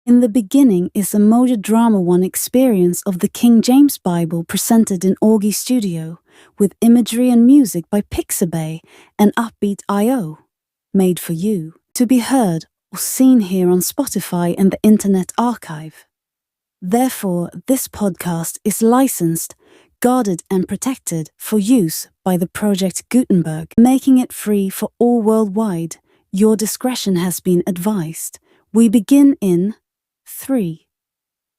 In the beginning is a Mojo Drama 1 experience of the King James Bible presented in Augie Studio, with imagery and music by Pixabay and Upbeat.io, made for you, to be heard or seen here on Spotify and the Internet Archive. Therefore, this podcast is licensed, guarded and protected for use by the Project Gutenberg, making it free for all worldwide. Your discretion has been advised. We begin in 3,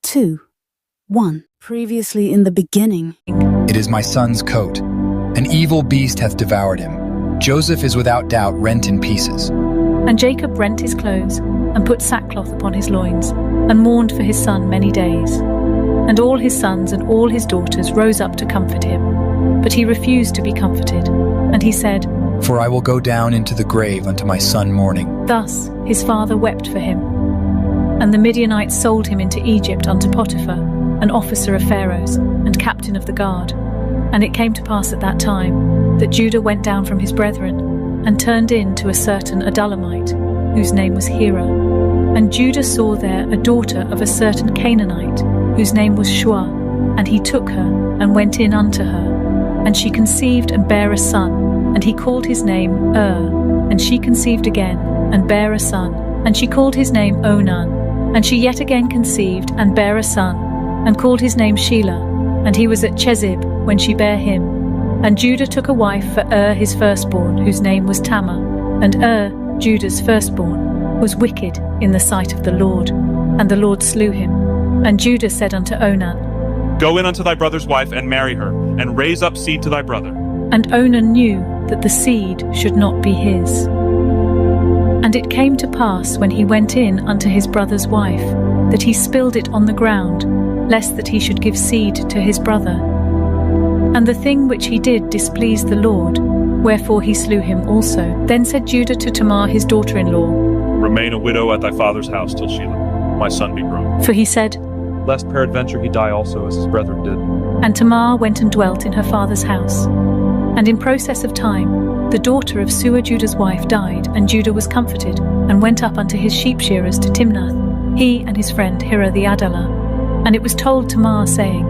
2, 1. Previously in the beginning. It is my son's coat. An evil beast hath devoured him. Joseph is without doubt rent in pieces. And Jacob rent his clothes, and put sackcloth upon his loins, and mourned for his son many days. And all his sons and all his daughters rose up to comfort him. But he refused to be comforted. And he said, For I will go down into the grave unto my son mourning. Thus his father wept for him. And the Midianites sold him into Egypt unto Potiphar, an officer of Pharaoh's, and captain of the guard. And it came to pass at that time, that Judah went down from his brethren, and turned in to a certain Adullamite, whose name was Hira. And Judah saw there a daughter of a certain Canaanite, whose name was Shua, and he took her, and went in unto her. And she conceived and bare a son, and he called his name And she conceived again, and bare a son, and she called his name Onan. And she yet again conceived, and bare a son, and called his name Shelah. And he was at Chezib when she bare him. And Judah took a wife for his firstborn, whose name was Tamar. And Judah's firstborn, was wicked in the sight of the Lord, and the Lord slew him. And Judah said unto Onan, Go in unto thy brother's wife, and marry her, and raise up seed to thy brother. And Onan knew that the seed should not be his. And it came to pass, when he went in unto his brother's wife, that he spilled it on the ground, lest that he should give seed to his brother. And the thing which he did displeased the Lord, wherefore he slew him also. Then said Judah to Tamar his daughter-in-law, Remain a widow at thy father's house till Shelah, my son, be grown. For he said, Lest peradventure he die also as his brethren did. And Tamar went and dwelt in her father's house. And in process of time, the daughter of Sua Judah's wife died, and Judah was comforted, and went up unto his sheep shearers to Timnath, he and his friend Hira the Adullam. And it was told Tamar, saying,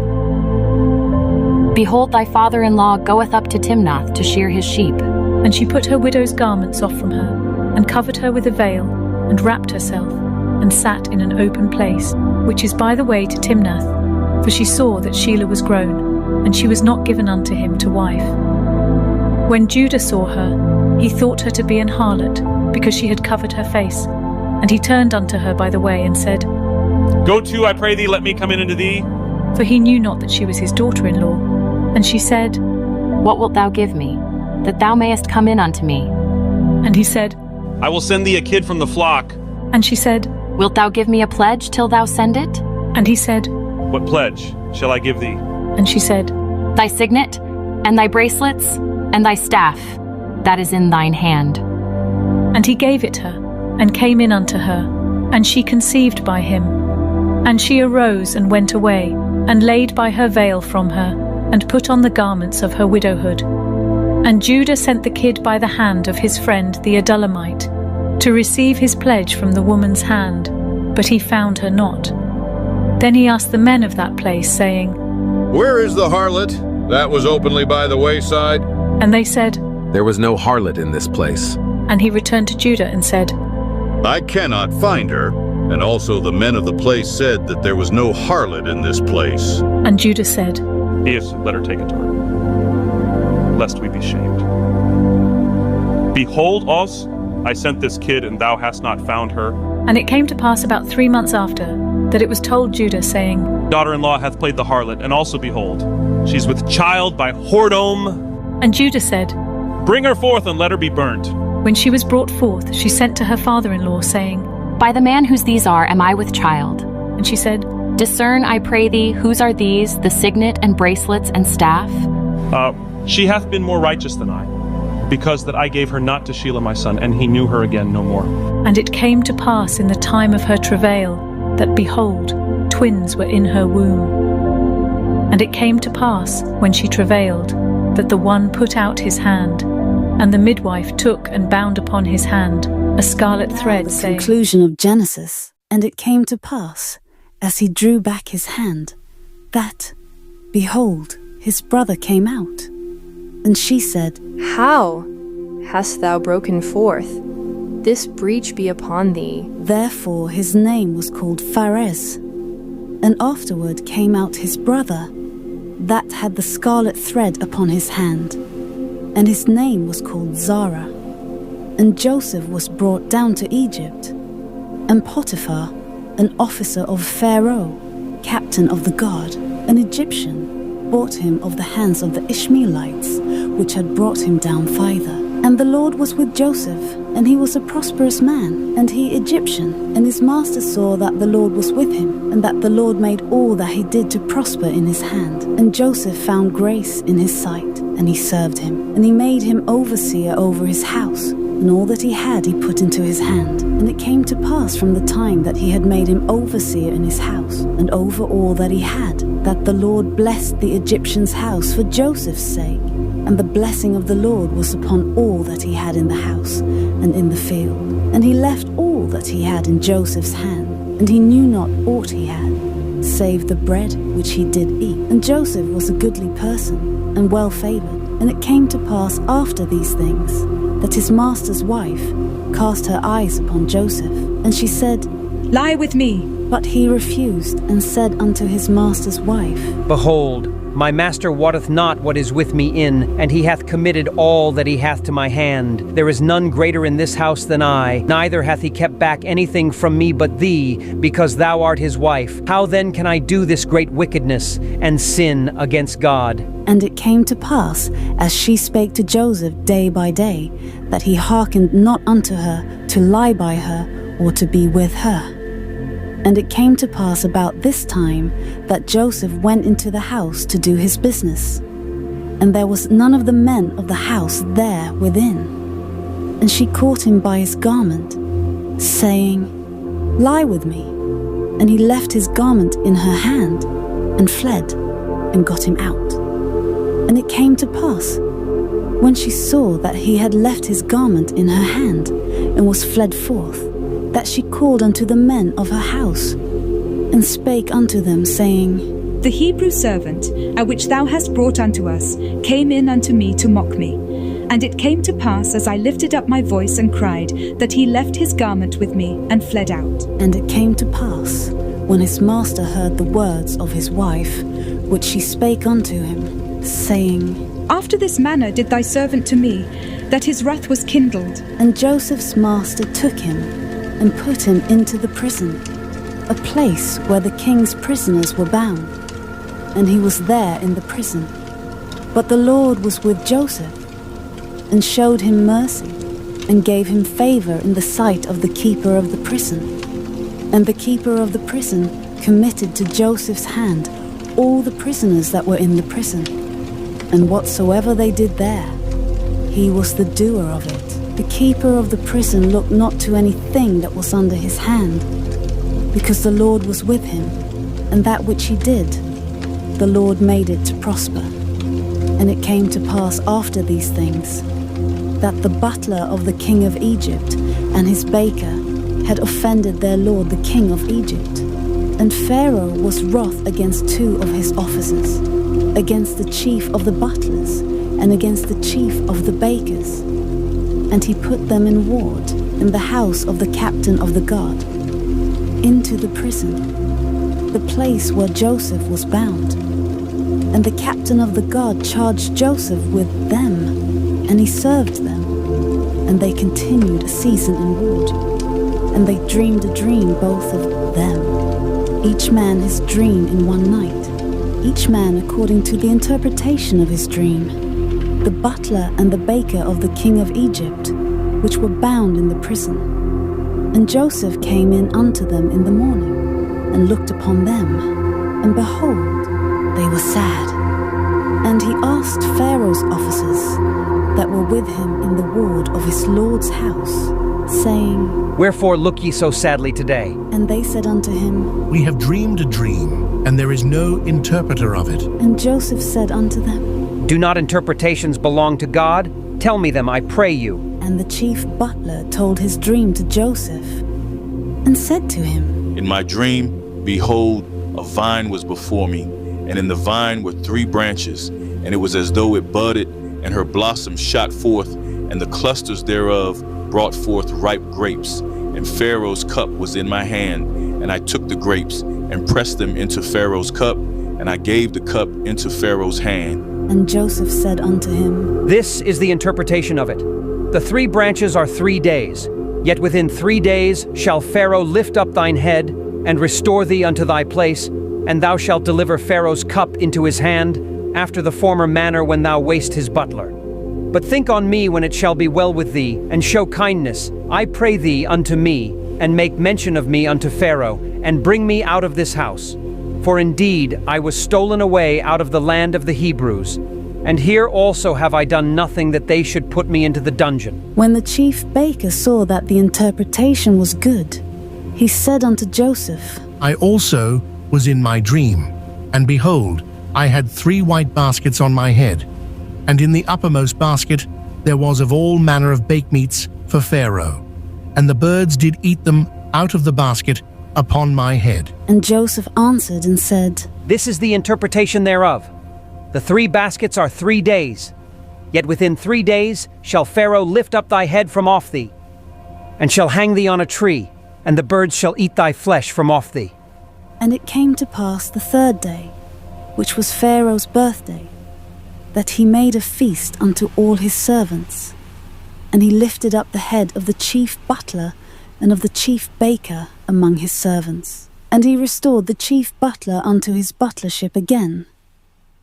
Behold, thy father-in-law goeth up to Timnath to shear his sheep. And she put her widow's garments off from her, and covered her with a veil, and wrapped herself, and sat in an open place, which is by the way to Timnath, for she saw that Shelah was grown, and she was not given unto him to wife. When Judah saw her, he thought her to be an harlot, because she had covered her face. And he turned unto her by the way, and said, Go to, I pray thee, let me come in unto thee. For he knew not that she was his daughter-in-law. And she said, What wilt thou give me, that thou mayest come in unto me? And he said, I will send thee a kid from the flock. And she said, Wilt thou give me a pledge till thou send it? And he said, What pledge shall I give thee? And she said, Thy signet, and thy bracelets, and thy staff, that is in thine hand. And he gave it her, and came in unto her, and she conceived by him. And she arose and went away, and laid by her veil from her, and put on the garments of her widowhood. And Judah sent the kid by the hand of his friend the Adullamite, to receive his pledge from the woman's hand, but he found her not. Then he asked the men of that place, saying, Where is the harlot that was openly by the wayside? And they said, There was no harlot in this place. And he returned to Judah and said, I cannot find her. And also the men of the place said that there was no harlot in this place. And Judah said, Yes, let her take it to her, lest we be shamed. Behold, Os, I sent this kid, and thou hast not found her. And it came to pass about 3 months after, that it was told Judah, saying, Daughter-in-law hath played the harlot, and also behold, she's with child by whoredom. And Judah said, Bring her forth, and let her be burnt. When she was brought forth, she sent to her father-in-law, saying, By the man whose these are am I with child. And she said, Discern, I pray thee, whose are these, the signet and bracelets and staff? She hath been more righteous than I, because that I gave her not to Shelah my son, and he knew her again no more. And it came to pass in the time of her travail, that behold, twins were in her womb. And it came to pass, when she travailed, that the one put out his hand, and the midwife took and bound upon his hand a scarlet thread, The saying, conclusion of Genesis. And it came to pass, as he drew back his hand, that, behold, his brother came out. And she said, How hast thou broken forth? This breach be upon thee. Therefore his name was called Pharez. And afterward came out his brother, that had the scarlet thread upon his hand, and his name was called Zara. And Joseph was brought down to Egypt, and Potiphar, an officer of Pharaoh, captain of the guard, an Egyptian, bought him of the hands of the Ishmaelites, which had brought him down thither. And the Lord was with Joseph, and he was a prosperous man, and he Egyptian. And his master saw that the Lord was with him, and that the Lord made all that he did to prosper in his hand. And Joseph found grace in his sight, and he served him. And he made him overseer over his house, and all that he had he put into his hand. And it came to pass from the time that he had made him overseer in his house, and over all that he had, that the Lord blessed the Egyptian's house for Joseph's sake. And the blessing of the Lord was upon all that he had in the house and in the field. And he left all that he had in Joseph's hand, and he knew not aught he had, save the bread which he did eat. And Joseph was a goodly person, and well favored. And it came to pass after these things, that his master's wife cast her eyes upon Joseph, and she said, Lie with me. But he refused, and said unto his master's wife, Behold, my master wotteth not what is with me in, and he hath committed all that he hath to my hand. There is none greater in this house than I, neither hath he kept back anything from me but thee, because thou art his wife. How then can I do this great wickedness, and sin against God? And it came to pass, as she spake to Joseph day by day, that he hearkened not unto her to lie by her, or to be with her. And it came to pass about this time that Joseph went into the house to do his business. And there was none of the men of the house there within. And she caught him by his garment, saying, Lie with me. And he left his garment in her hand, and fled, and got him out. And it came to pass, when she saw that he had left his garment in her hand, and was fled forth, that she called unto the men of her house, and spake unto them, saying, The Hebrew servant, at which thou hast brought unto us, came in unto me to mock me. And it came to pass, as I lifted up my voice and cried, that he left his garment with me, and fled out. And it came to pass, when his master heard the words of his wife, which she spake unto him, saying, After this manner did thy servant to me, that his wrath was kindled. And Joseph's master took him, and put him into the prison, a place where the king's prisoners were bound. And he was there in the prison. But the Lord was with Joseph, and showed him mercy, and gave him favor in the sight of the keeper of the prison. And the keeper of the prison committed to Joseph's hand all the prisoners that were in the prison. And whatsoever they did there, he was the doer of it. The keeper of the prison looked not to anything that was under his hand, because the Lord was with him, and that which he did, the Lord made it to prosper. And it came to pass after these things, that the butler of the king of Egypt and his baker had offended their lord the king of Egypt. And Pharaoh was wroth against two of his officers, against the chief of the butlers, and against the chief of the bakers. And he put them in ward in the house of the captain of the guard, into the prison, the place where Joseph was bound. And the captain of the guard charged Joseph with them, and he served them. And they continued a season in ward. And they dreamed a dream, both of them, each man his dream in one night, each man according to the interpretation of his dream. The butler and the baker of the king of Egypt, which were bound in the prison. And Joseph came in unto them in the morning, and looked upon them, and behold, they were sad. And he asked Pharaoh's officers that were with him in the ward of his lord's house, saying, Wherefore look ye so sadly today? And they said unto him, We have dreamed a dream, and there is no interpreter of it. And Joseph said unto them, Do not interpretations belong to God? Tell me them, I pray you. And the chief butler told his dream to Joseph, and said to him, In my dream, behold, a vine was before me, and in the vine were 3 branches, and it was as though it budded, and her blossoms shot forth, and the clusters thereof brought forth ripe grapes. And Pharaoh's cup was in my hand, and I took the grapes, and pressed them into Pharaoh's cup, and I gave the cup into Pharaoh's hand. And Joseph said unto him, This is the interpretation of it. The 3 branches are 3 days, yet within 3 days shall Pharaoh lift up thine head, and restore thee unto thy place, and thou shalt deliver Pharaoh's cup into his hand, after the former manner when thou wast his butler. But think on me when it shall be well with thee, and show kindness, I pray thee, unto me, and make mention of me unto Pharaoh, and bring me out of this house. For indeed I was stolen away out of the land of the Hebrews, and here also have I done nothing that they should put me into the dungeon. When the chief baker saw that the interpretation was good, he said unto Joseph, I also was in my dream, and behold, I had 3 white baskets on my head, and in the uppermost basket there was of all manner of bakemeats for Pharaoh, and the birds did eat them out of the basket upon my head. And Joseph answered and said, This is the interpretation thereof. The 3 baskets are 3 days, yet within 3 days shall Pharaoh lift up thy head from off thee, and shall hang thee on a tree, and the birds shall eat thy flesh from off thee. And it came to pass the 3rd day, which was Pharaoh's birthday, that he made a feast unto all his servants. And he lifted up the head of the chief butler and of the chief baker among his servants. And he restored the chief butler unto his butlership again.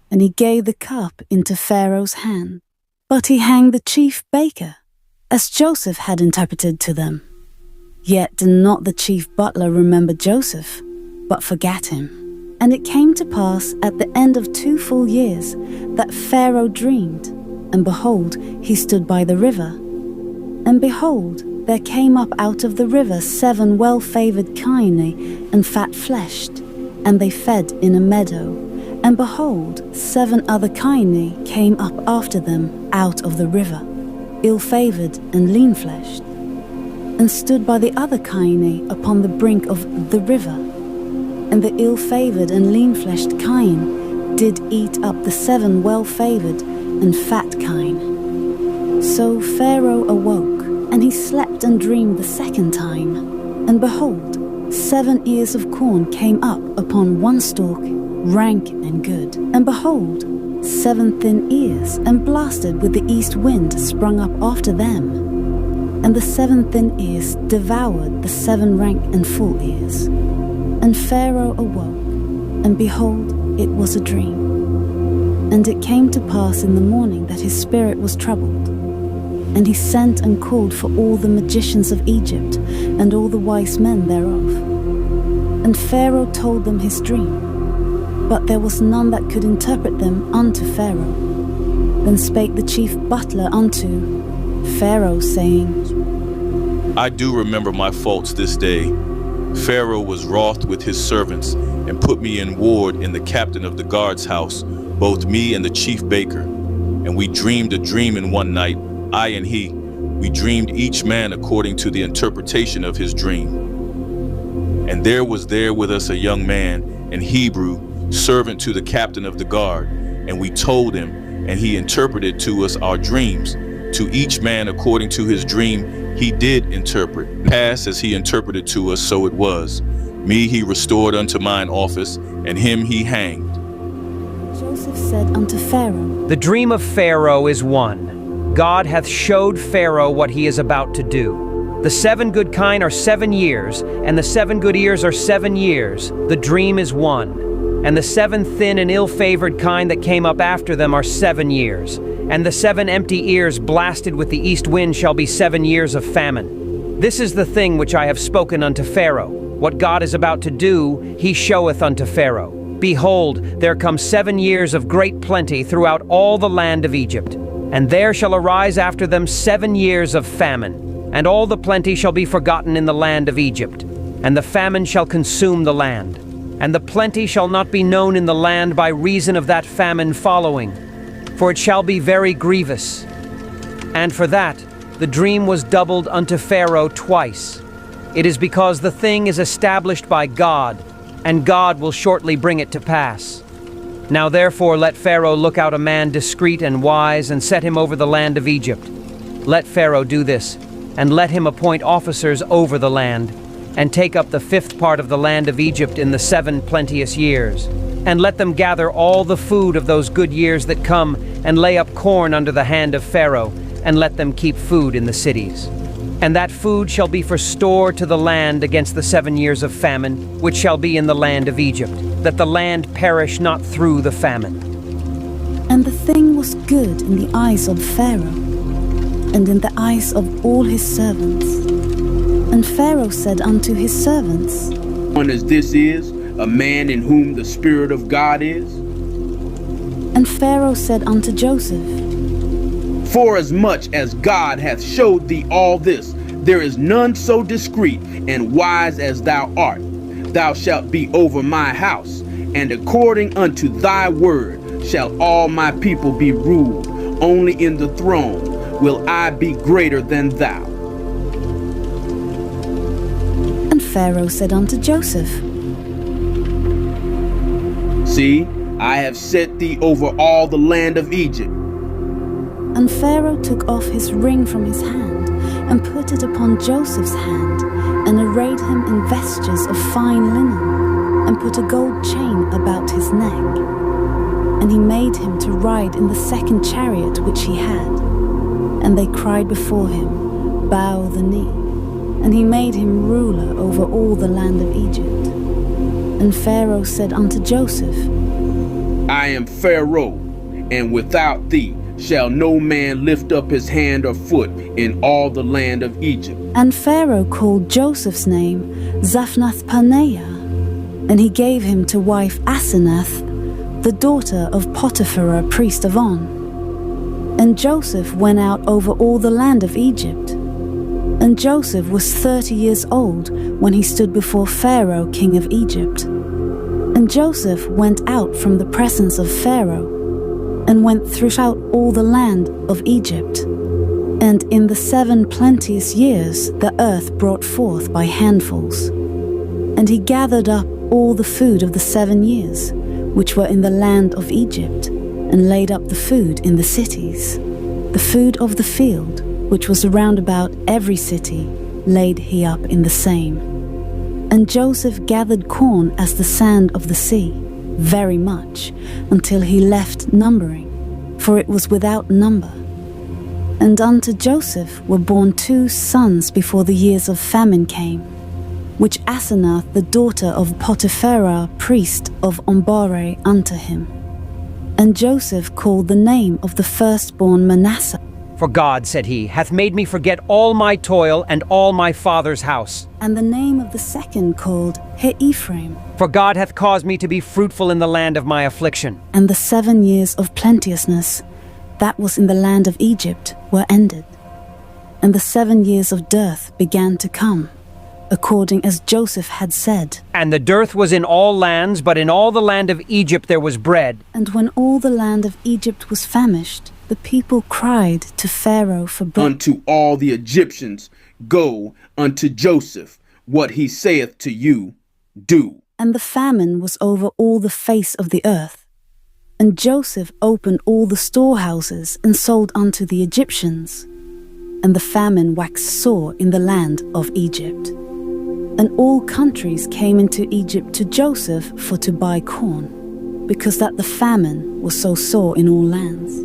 And he gave the cup into Pharaoh's hand. But he hanged the chief baker, as Joseph had interpreted to them. Yet did not the chief butler remember Joseph, but forgat him. And it came to pass at the end of 2 full years that Pharaoh dreamed, and behold, he stood by the river. And behold, there came up out of the river 7 well-favoured kine and fat-fleshed, and they fed in a meadow. And behold, 7 other kine came up after them out of the river, ill-favoured and lean-fleshed, and stood by the other kine upon the brink of the river. And the ill-favoured and lean-fleshed kine did eat up the 7 well-favoured and fat kine. So Pharaoh awoke, and he slept and dreamed the 2nd time. And behold, 7 ears of corn came up upon 1 stalk, rank and good. And behold, 7 thin ears, and blasted with the east wind, sprung up after them. And the 7 thin ears devoured the 7 rank and full ears. And Pharaoh awoke, and behold, it was a dream. And it came to pass in the morning that his spirit was troubled. And he sent and called for all the magicians of Egypt, and all the wise men thereof. And Pharaoh told them his dream, but there was none that could interpret them unto Pharaoh. Then spake the chief butler unto Pharaoh, saying, I do remember my faults this day. Pharaoh was wroth with his servants, and put me in ward in the captain of the guard's house, both me and the chief baker. And we dreamed a dream in one night, I and he. We dreamed each man according to the interpretation of his dream. And there was there with us a young man, an Hebrew, servant to the captain of the guard. And we told him, and he interpreted to us our dreams. To each man according to his dream he did interpret. Pass as he interpreted to us, so it was. Me he restored unto mine office, and him he hanged. Joseph said unto Pharaoh, The dream of Pharaoh is one. God hath showed Pharaoh what he is about to do. The 7 good kine are 7 years, and the 7 good ears are 7 years. The dream is one. And the 7 thin and ill-favored kine that came up after them are 7 years. And the 7 empty ears blasted with the east wind shall be 7 years of famine. This is the thing which I have spoken unto Pharaoh. What God is about to do, he showeth unto Pharaoh. Behold, there come 7 years of great plenty throughout all the land of Egypt. And there shall arise after them 7 years of famine. And all the plenty shall be forgotten in the land of Egypt. And the famine shall consume the land. And the plenty shall not be known in the land by reason of that famine following. For it shall be very grievous. And for that, the dream was doubled unto Pharaoh twice. It is because the thing is established by God, and God will shortly bring it to pass. Now therefore let Pharaoh look out a man discreet and wise, and set him over the land of Egypt. Let Pharaoh do this, and let him appoint officers over the land, and take up the 5th part of the land of Egypt in the 7 plenteous years. And let them gather all the food of those good years that come, and lay up corn under the hand of Pharaoh, and let them keep food in the cities. And that food shall be for store to the land against the 7 years of famine, which shall be in the land of Egypt, that the land perish not through the famine. And the thing was good in the eyes of Pharaoh, and in the eyes of all his servants. And Pharaoh said unto his servants, One as this is, a man in whom the Spirit of God is. And Pharaoh said unto Joseph, Forasmuch as God hath showed thee all this, there is none so discreet and wise as thou art. Thou shalt be over my house, and according unto thy word shall all my people be ruled. Only in the throne will I be greater than thou. And Pharaoh said unto Joseph, See, I have set thee over all the land of Egypt. And Pharaoh took off his ring from his hand, and put it upon Joseph's hand, and arrayed him in vestures of fine linen, and put a gold chain about his neck. And he made him to ride in the 2nd chariot which he had. And they cried before him, Bow the knee. And he made him ruler over all the land of Egypt. And Pharaoh said unto Joseph, I am Pharaoh, and without thee shall no man lift up his hand or foot in all the land of Egypt. And Pharaoh called Joseph's name Zaphnath-Paneah, and he gave him to wife Asenath, the daughter of Potiphar, priest of On. And Joseph went out over all the land of Egypt. And Joseph was 30 years old when he stood before Pharaoh, king of Egypt. And Joseph went out from the presence of Pharaoh, and went throughout all the land of Egypt. And in the 7 plenteous years the earth brought forth by handfuls. And he gathered up all the food of the 7 years, which were in the land of Egypt, and laid up the food in the cities. The food of the field, which was round about every city, laid he up in the same. And Joseph gathered corn as the sand of the sea, very much, until he left numbering, for it was without number. And unto Joseph were born 2 sons before the years of famine came, which Asenath the daughter of Potiphar, priest of Ombore, unto him. And Joseph called the name of the firstborn Manasseh. For God, said he, hath made me forget all my toil and all my father's house. And the name of the second called Ephraim. For God hath caused me to be fruitful in the land of my affliction. And the 7 years of plenteousness, that was in the land of Egypt, were ended. And the 7 years of dearth began to come, according as Joseph had said. And the dearth was in all lands, but in all the land of Egypt there was bread. And when all the land of Egypt was famished, the people cried to Pharaoh for bread. Unto all the Egyptians, go unto Joseph, what he saith to you, do. And the famine was over all the face of the earth. And Joseph opened all the storehouses and sold unto the Egyptians. And the famine waxed sore in the land of Egypt. And all countries came into Egypt to Joseph for to buy corn, because that the famine was so sore in all lands.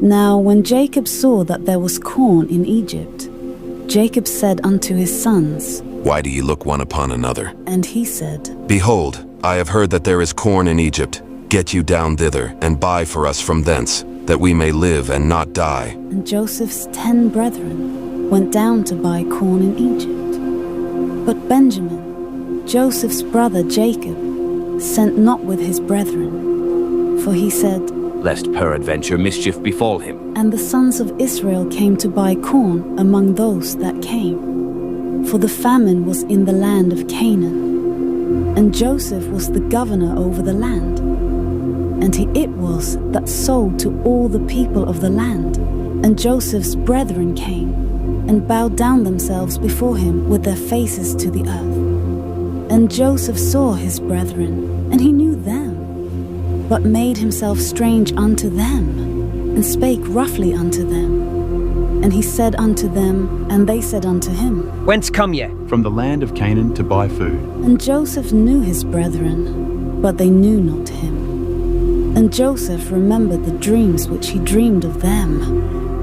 Now when Jacob saw that there was corn in Egypt, Jacob said unto his sons, Why do ye look one upon another? And he said, Behold, I have heard that there is corn in Egypt. Get you down thither, and buy for us from thence, that we may live and not die. And Joseph's 10 brethren went down to buy corn in Egypt. But Benjamin, Joseph's brother Jacob, sent not with his brethren, for he said, Lest peradventure mischief befall him. And the sons of Israel came to buy corn among those that came, for the famine was in the land of Canaan. And Joseph was the governor over the land, and it was that sold to all the people of the land. And Joseph's brethren came, and bowed down themselves before him with their faces to the earth. And Joseph saw his brethren, and he knew them, but made himself strange unto them, and spake roughly unto them. And he said unto them, and they said unto him, Whence come ye? From the land of Canaan to buy food. And Joseph knew his brethren, but they knew not him. And Joseph remembered the dreams which he dreamed of them,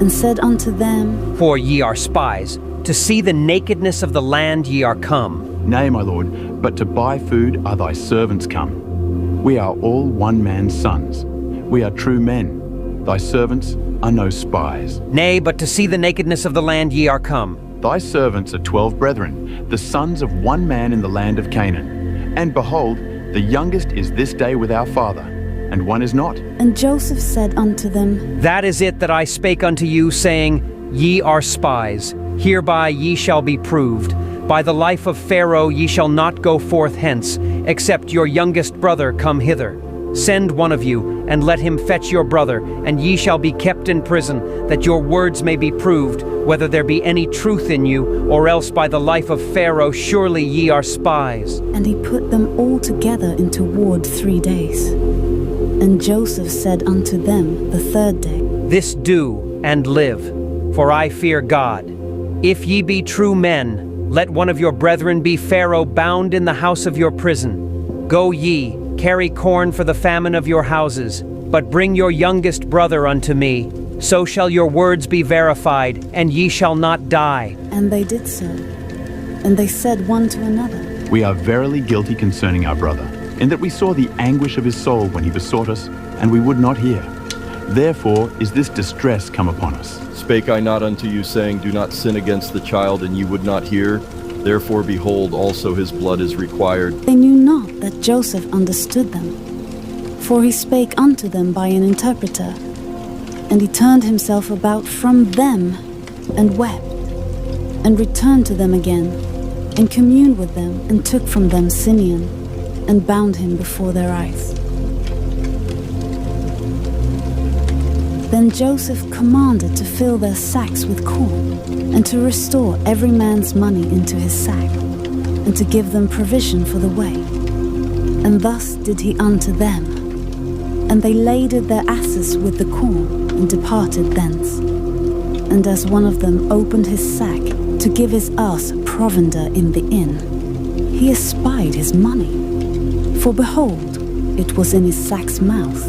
and said unto them, For ye are spies, to see the nakedness of the land ye are come. Nay, my lord, but to buy food are thy servants come. We are all one man's sons. We are true men. Thy servants are no spies. Nay, but to see the nakedness of the land ye are come. Thy servants are 12 brethren, the sons of one man in the land of Canaan. And behold, the youngest is this day with our father, and one is not. And Joseph said unto them, That is it that I spake unto you, saying, Ye are spies. Hereby ye shall be proved. By the life of Pharaoh ye shall not go forth hence, except your youngest brother come hither. Send one of you, and let him fetch your brother, and ye shall be kept in prison, that your words may be proved, whether there be any truth in you, or else by the life of Pharaoh surely ye are spies. And he put them all together into ward 3 days. And Joseph said unto them the 3rd day, This do, and live, for I fear God. If ye be true men, let one of your brethren be Pharaoh bound in the house of your prison. Go ye, carry corn for the famine of your houses, but bring your youngest brother unto me. So shall your words be verified, and ye shall not die. And they did so. And they said one to another, We are verily guilty concerning our brother, in that we saw the anguish of his soul when he besought us, and we would not hear. Therefore is this distress come upon us. Spake I not unto you, saying, Do not sin against the child, and ye would not hear? Therefore, behold, also his blood is required. They knew not that Joseph understood them, for he spake unto them by an interpreter. And he turned himself about from them, and wept, and returned to them again, and communed with them, and took from them Simeon, and bound him before their eyes. Then Joseph commanded to fill their sacks with corn, and to restore every man's money into his sack, and to give them provision for the way. And thus did he unto them. And they laded their asses with the corn, and departed thence. And as one of them opened his sack to give his ass provender in the inn, he espied his money. For behold, it was in his sack's mouth.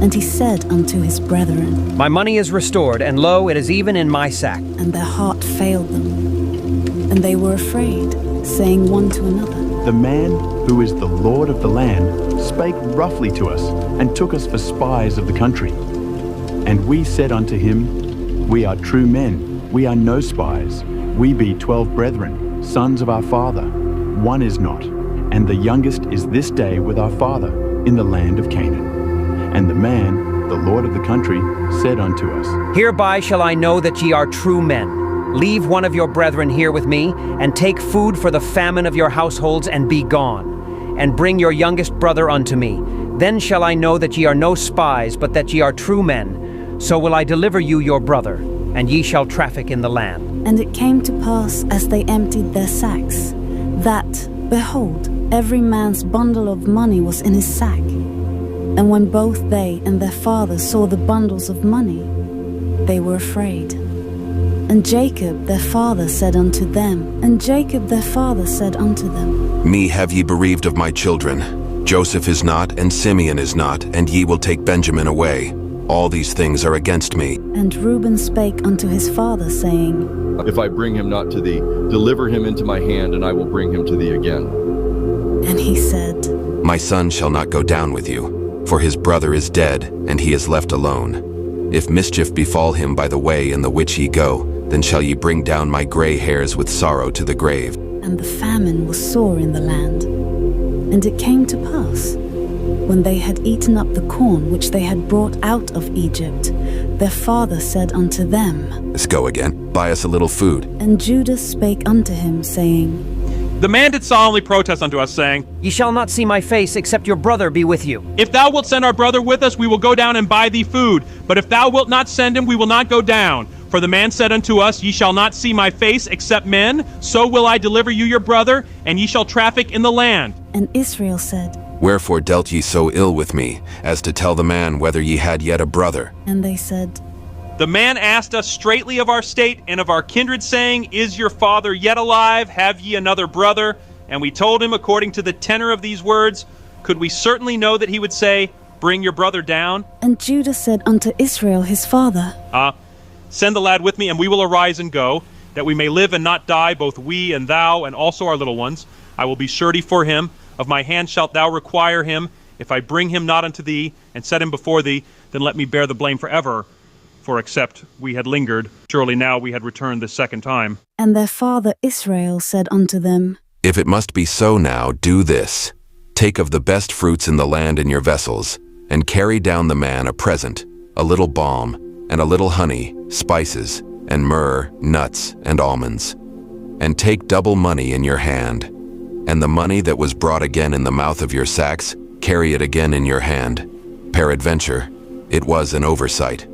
And he said unto his brethren, My money is restored, and lo, it is even in my sack. And their heart failed them. And they were afraid, saying one to another, The man who is the Lord of the land spake roughly to us, and took us for spies of the country. And we said unto him, We are true men, we are no spies. We be 12 brethren, sons of our father. One is not, and the youngest is this day with our father in the land of Canaan. And the man, the Lord of the country, said unto us, Hereby shall I know that ye are true men. Leave one of your brethren here with me, and take food for the famine of your households, and be gone. And bring your youngest brother unto me. Then shall I know that ye are no spies, but that ye are true men. So will I deliver you your brother, and ye shall traffic in the land. And it came to pass, as they emptied their sacks, that, behold, every man's bundle of money was in his sack. And when both they and their father saw the bundles of money, they were afraid. And Jacob their father said unto them, Me have ye bereaved of my children. Joseph is not, and Simeon is not, and ye will take Benjamin away. All these things are against me. And Reuben spake unto his father, saying, If I bring him not to thee, deliver him into my hand, and I will bring him to thee again. And he said, My son shall not go down with you. For his brother is dead, and he is left alone. If mischief befall him by the way in the which ye go, then shall ye bring down my gray hairs with sorrow to the grave. And the famine was sore in the land. And it came to pass, when they had eaten up the corn which they had brought out of Egypt, their father said unto them, Let's go again, buy us a little food. And Judah spake unto him, saying, The man did solemnly protest unto us, saying, Ye shall not see my face, except your brother be with you. If thou wilt send our brother with us, we will go down and buy thee food. But if thou wilt not send him, we will not go down. For the man said unto us, Ye shall not see my face, except men, so will I deliver you your brother, and ye shall traffic in the land. And Israel said, Wherefore dealt ye so ill with me, as to tell the man whether ye had yet a brother? And they said, The man asked us straightly of our state and of our kindred, saying, Is your father yet alive? Have ye another brother? And we told him, according to the tenor of these words, could we certainly know that he would say, Bring your brother down? And Judah said unto Israel his father, Send the lad with me, and we will arise and go, that we may live and not die, both we and thou, and also our little ones. I will be surety for him. Of my hand shalt thou require him. If I bring him not unto thee, and set him before thee, then let me bear the blame forever. For except we had lingered, surely now we had returned the second time. And their father Israel said unto them, If it must be so now, do this. Take of the best fruits in the land in your vessels, and carry down the man a present, a little balm, and a little honey, spices, and myrrh, nuts, and almonds. And take double money in your hand, and the money that was brought again in the mouth of your sacks, carry it again in your hand. Peradventure, it was an oversight.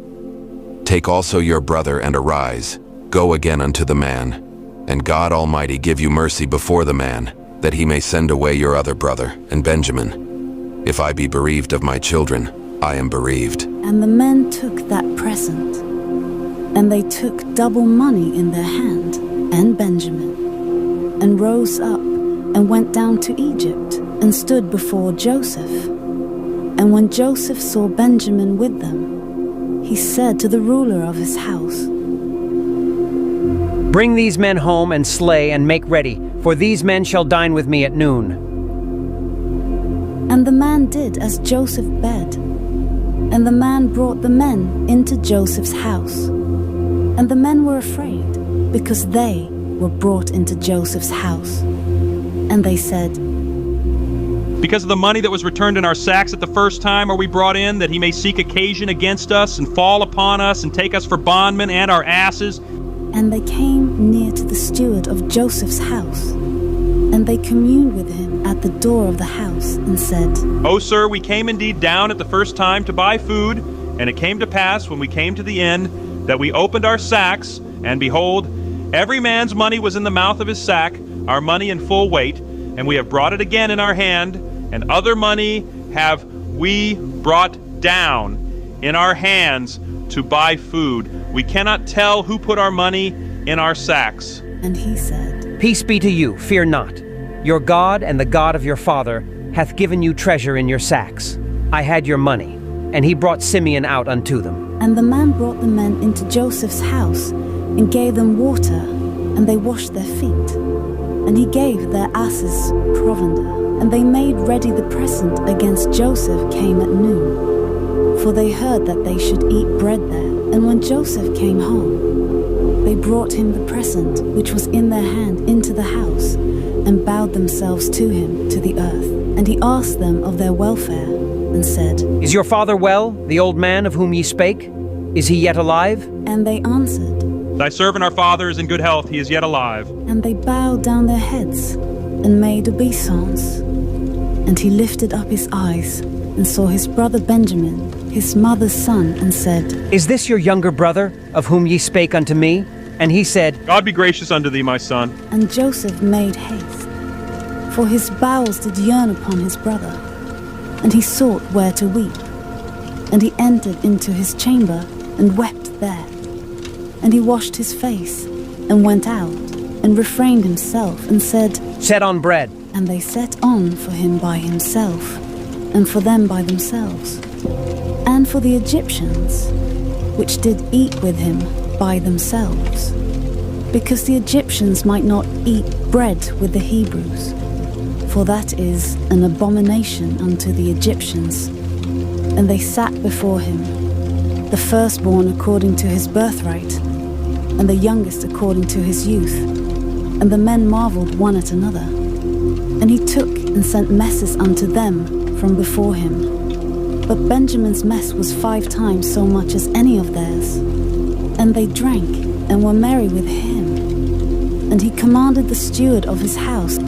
Take also your brother and arise, go again unto the man, and God Almighty give you mercy before the man, that he may send away your other brother, and Benjamin. If I be bereaved of my children, I am bereaved. And the men took that present, and they took double money in their hand, and Benjamin, and rose up, and went down to Egypt, and stood before Joseph. And when Joseph saw Benjamin with them, he said to the ruler of his house, Bring these men home and slay and make ready, for these men shall dine with me at noon. And the man did as Joseph bade. And the man brought the men into Joseph's house. And the men were afraid, because they were brought into Joseph's house. And they said, Because of the money that was returned in our sacks at the first time are we brought in, that he may seek occasion against us, and fall upon us, and take us for bondmen and our asses. And they came near to the steward of Joseph's house. And they communed with him at the door of the house, and said, O sir, we came indeed down at the first time to buy food, and it came to pass, when we came to the inn, that we opened our sacks, and behold, every man's money was in the mouth of his sack, our money in full weight, and we have brought it again in our hand, and other money have we brought down in our hands to buy food. We cannot tell who put our money in our sacks. And he said, Peace be to you, fear not. Your God and the God of your father hath given you treasure in your sacks. I had your money. And he brought Simeon out unto them. And the man brought the men into Joseph's house, and gave them water, and they washed their feet. And he gave their asses provender, and they made ready the present against Joseph came at noon. For they heard that they should eat bread there. And when Joseph came home, they brought him the present which was in their hand into the house, and bowed themselves to him to the earth. And he asked them of their welfare, and said, Is your father well, the old man of whom ye spake? Is he yet alive? And they answered, Thy servant our father is in good health, he is yet alive. And they bowed down their heads, and made obeisance. And he lifted up his eyes, and saw his brother Benjamin, his mother's son, and said, Is this your younger brother, of whom ye spake unto me? And he said, God be gracious unto thee, my son. And Joseph made haste, for his bowels did yearn upon his brother, and he sought where to weep. And he entered into his chamber, and wept there. And he washed his face, and went out, and refrained himself, and said, Set on bread. And they set on for him by himself, and for them by themselves, and for the Egyptians, which did eat with him by themselves, because the Egyptians might not eat bread with the Hebrews, for that is an abomination unto the Egyptians. And they sat before him, the firstborn according to his birthright, and the youngest according to his youth. And the men marveled one at another. And he took and sent messes unto them from before him. But Benjamin's mess was 5 times so much as any of theirs. And they drank and were merry with him. And he commanded the steward of his house,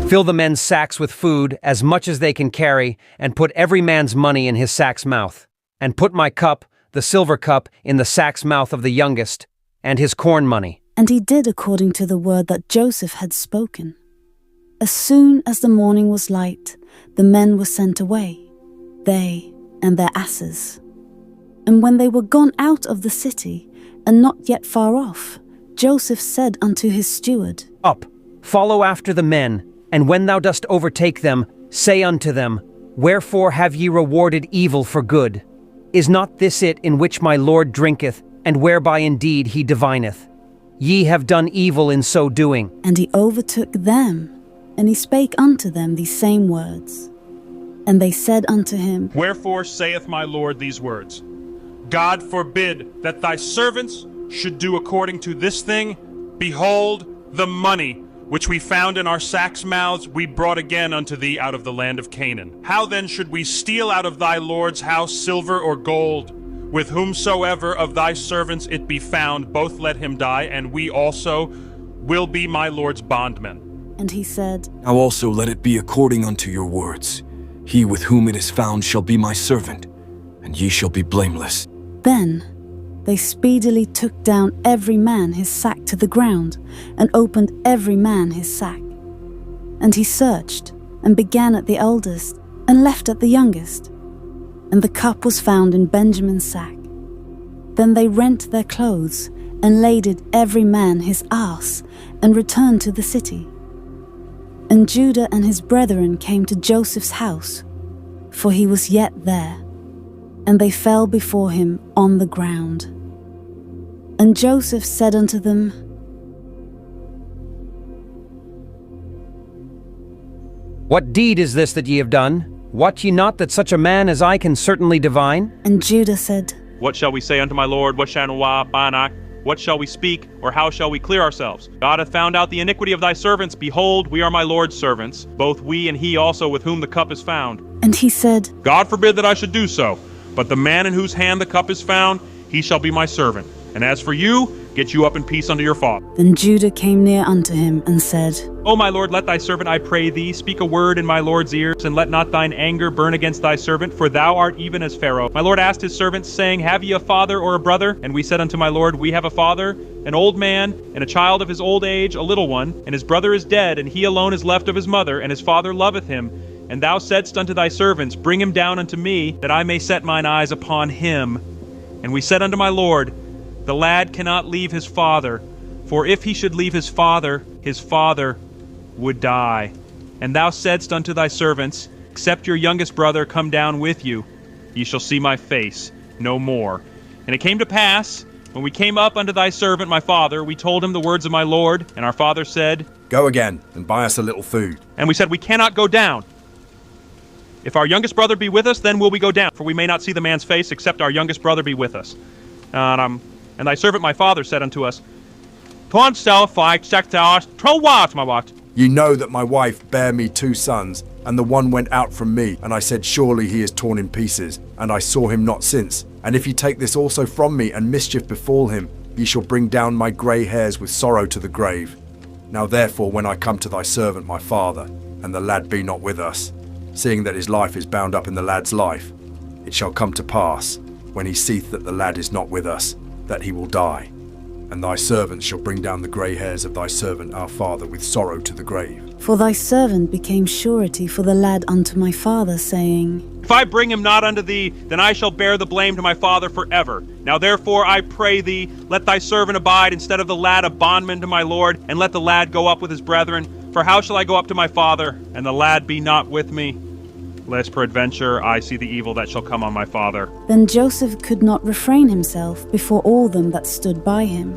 Fill the men's sacks with food, as much as they can carry, and put every man's money in his sack's mouth. And put my cup, the silver cup in the sack's mouth of the youngest, and his corn money. And he did according to the word that Joseph had spoken. As soon as the morning was light, the men were sent away, they and their asses. And when they were gone out of the city, and not yet far off, Joseph said unto his steward, Up, follow after the men, and when thou dost overtake them, say unto them, Wherefore have ye rewarded evil for good? Is not this it in which my Lord drinketh, and whereby indeed he divineth? Ye have done evil in so doing. And he overtook them, and he spake unto them these same words. And they said unto him, Wherefore saith my Lord these words? God forbid that thy servants should do according to this thing. Behold, the money which we found in our sacks' mouths we brought again unto thee out of the land of Canaan. How then should we steal out of thy Lord's house silver or gold? With whomsoever of thy servants it be found, both let him die, and we also will be my Lord's bondmen. And he said, Now also let it be according unto your words. He with whom it is found shall be my servant, and ye shall be blameless. Then they speedily took down every man his sack to the ground, and opened every man his sack. And he searched, and began at the eldest, and left at the youngest. And the cup was found in Benjamin's sack. Then they rent their clothes, and laded every man his ass, and returned to the city. And Judah and his brethren came to Joseph's house, for he was yet there. And they fell before him on the ground. And Joseph said unto them, What deed is this that ye have done? Wot ye not that such a man as I can certainly divine? And Judah said, What shall we say unto my Lord? What shall we speak, or how shall we clear ourselves? God hath found out the iniquity of thy servants. Behold, we are my Lord's servants, both we and he also with whom the cup is found. And he said, God forbid that I should do so. But the man in whose hand the cup is found, he shall be my servant. And as for you, get you up in peace unto your father. Then Judah came near unto him, and said, O my Lord, let thy servant, I pray thee, speak a word in my Lord's ears, and let not thine anger burn against thy servant, for thou art even as Pharaoh. My Lord asked his servants, saying, Have ye a father or a brother? And we said unto my Lord, We have a father, an old man, and a child of his old age, a little one, and his brother is dead, and he alone is left of his mother, and his father loveth him. And thou saidst unto thy servants, Bring him down unto me, that I may set mine eyes upon him. And we said unto my Lord, The lad cannot leave his father, for if he should leave his father would die. And thou saidst unto thy servants, Except your youngest brother come down with you, ye shall see my face no more. And it came to pass, when we came up unto thy servant my father, we told him the words of my Lord, and our father said, Go again, and buy us a little food. And we said, We cannot go down. If our youngest brother be with us, then will we go down, for we may not see the man's face, except our youngest brother be with us. And thy servant my father said unto us, You know that my wife bare me 2 sons, and the one went out from me, and I said, Surely he is torn in pieces, and I saw him not since. And if ye take this also from me, and mischief befall him, ye shall bring down my grey hairs with sorrow to the grave. Now therefore, when I come to thy servant my father, and the lad be not with us, seeing that his life is bound up in the lad's life, it shall come to pass, when he seeth that the lad is not with us, that he will die. And thy servants shall bring down the grey hairs of thy servant our father with sorrow to the grave. For thy servant became surety for the lad unto my father, saying, If I bring him not unto thee, then I shall bear the blame to my father forever. Now therefore I pray thee, let thy servant abide instead of the lad a bondman to my Lord, and let the lad go up with his brethren. For how shall I go up to my father, and the lad be not with me? Lest peradventure I see the evil that shall come on my father. Then Joseph could not refrain himself before all them that stood by him.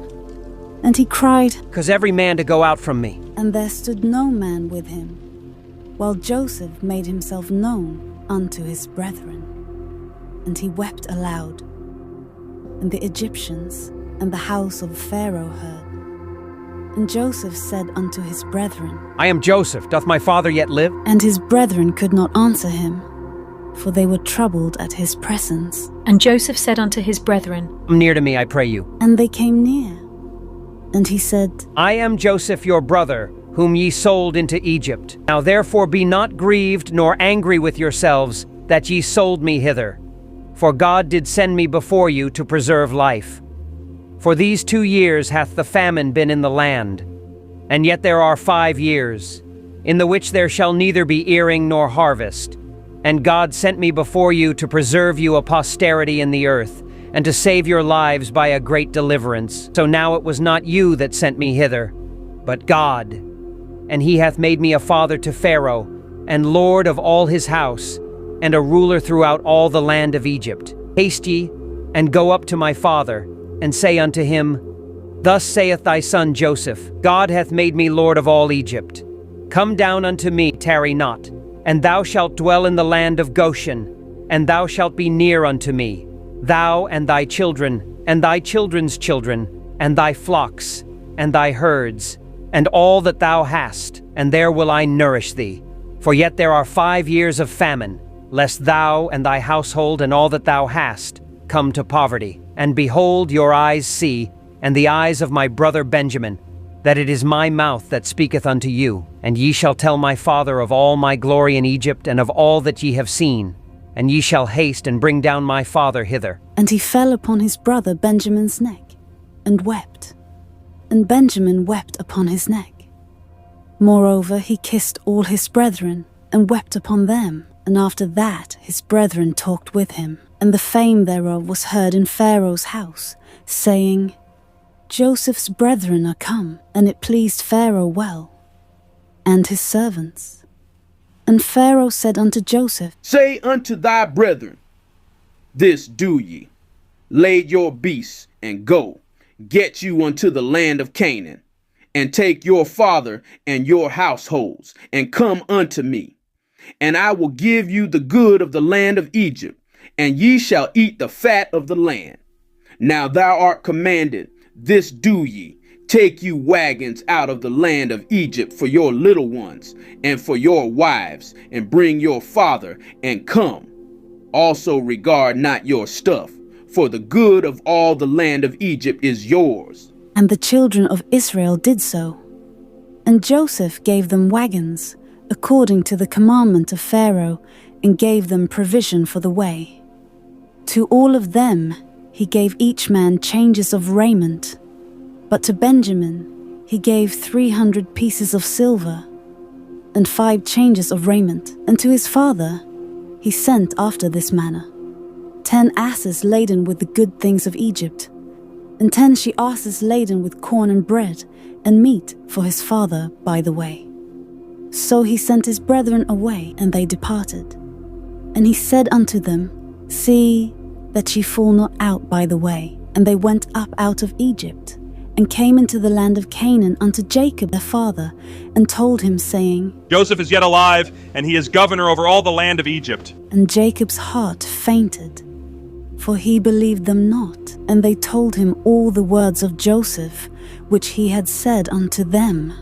And he cried, Cause every man to go out from me. And there stood no man with him, while Joseph made himself known unto his brethren. And he wept aloud. And the Egyptians and the house of Pharaoh heard. And Joseph said unto his brethren, I am Joseph, doth my father yet live? And his brethren could not answer him, for they were troubled at his presence. And Joseph said unto his brethren, Come near to me, I pray you. And they came near. And he said, I am Joseph your brother, whom ye sold into Egypt. Now therefore be not grieved nor angry with yourselves, that ye sold me hither. for God did send me before you to preserve life. For these 2 years hath the famine been in the land, and yet there are 5 years, in the which there shall neither be earing nor harvest. And God sent me before you to preserve you a posterity in the earth, and to save your lives by a great deliverance. So now it was not you that sent me hither, but God. And he hath made me a father to Pharaoh, and lord of all his house, and a ruler throughout all the land of Egypt. Haste ye, and go up to my father, and say unto him, Thus saith thy son Joseph, God hath made me lord of all Egypt. Come down unto me, tarry not, and thou shalt dwell in the land of Goshen, and thou shalt be near unto me, thou and thy children, and thy children's children, and thy flocks, and thy herds, and all that thou hast, and there will I nourish thee. For yet there are 5 years of famine, lest thou and thy household and all that thou hast come to poverty. And behold, your eyes see, and the eyes of my brother Benjamin, that it is my mouth that speaketh unto you. And ye shall tell my father of all my glory in Egypt, and of all that ye have seen. And ye shall haste and bring down my father hither. And he fell upon his brother Benjamin's neck, and wept. And Benjamin wept upon his neck. Moreover, he kissed all his brethren, and wept upon them. And after that his brethren talked with him. And the fame thereof was heard in Pharaoh's house, saying, Joseph's brethren are come. And it pleased Pharaoh well, and his servants. And Pharaoh said unto Joseph, Say unto thy brethren, This do ye, lade your beasts, and go, get you unto the land of Canaan, and take your father and your households, and come unto me. And I will give you the good of the land of Egypt, and ye shall eat the fat of the land. Now thou art commanded, this do ye, take you wagons out of the land of Egypt for your little ones, and for your wives, and bring your father, and come. Also regard not your stuff, for the good of all the land of Egypt is yours. And the children of Israel did so. And Joseph gave them wagons, according to the commandment of Pharaoh, and gave them provision for the way. To all of them he gave each man changes of raiment, but to Benjamin he gave 300 pieces of silver, and 5 changes of raiment. And to his father he sent after this manner: 10 asses laden with the good things of Egypt, and 10 she-asses laden with corn and bread, and meat for his father by the way. So he sent his brethren away, and they departed. And he said unto them, See that ye fall not out by the way. And they went up out of Egypt, and came into the land of Canaan unto Jacob their father, and told him, saying, Joseph is yet alive, and he is governor over all the land of Egypt. And Jacob's heart fainted, for he believed them not. And they told him all the words of Joseph, which he had said unto them.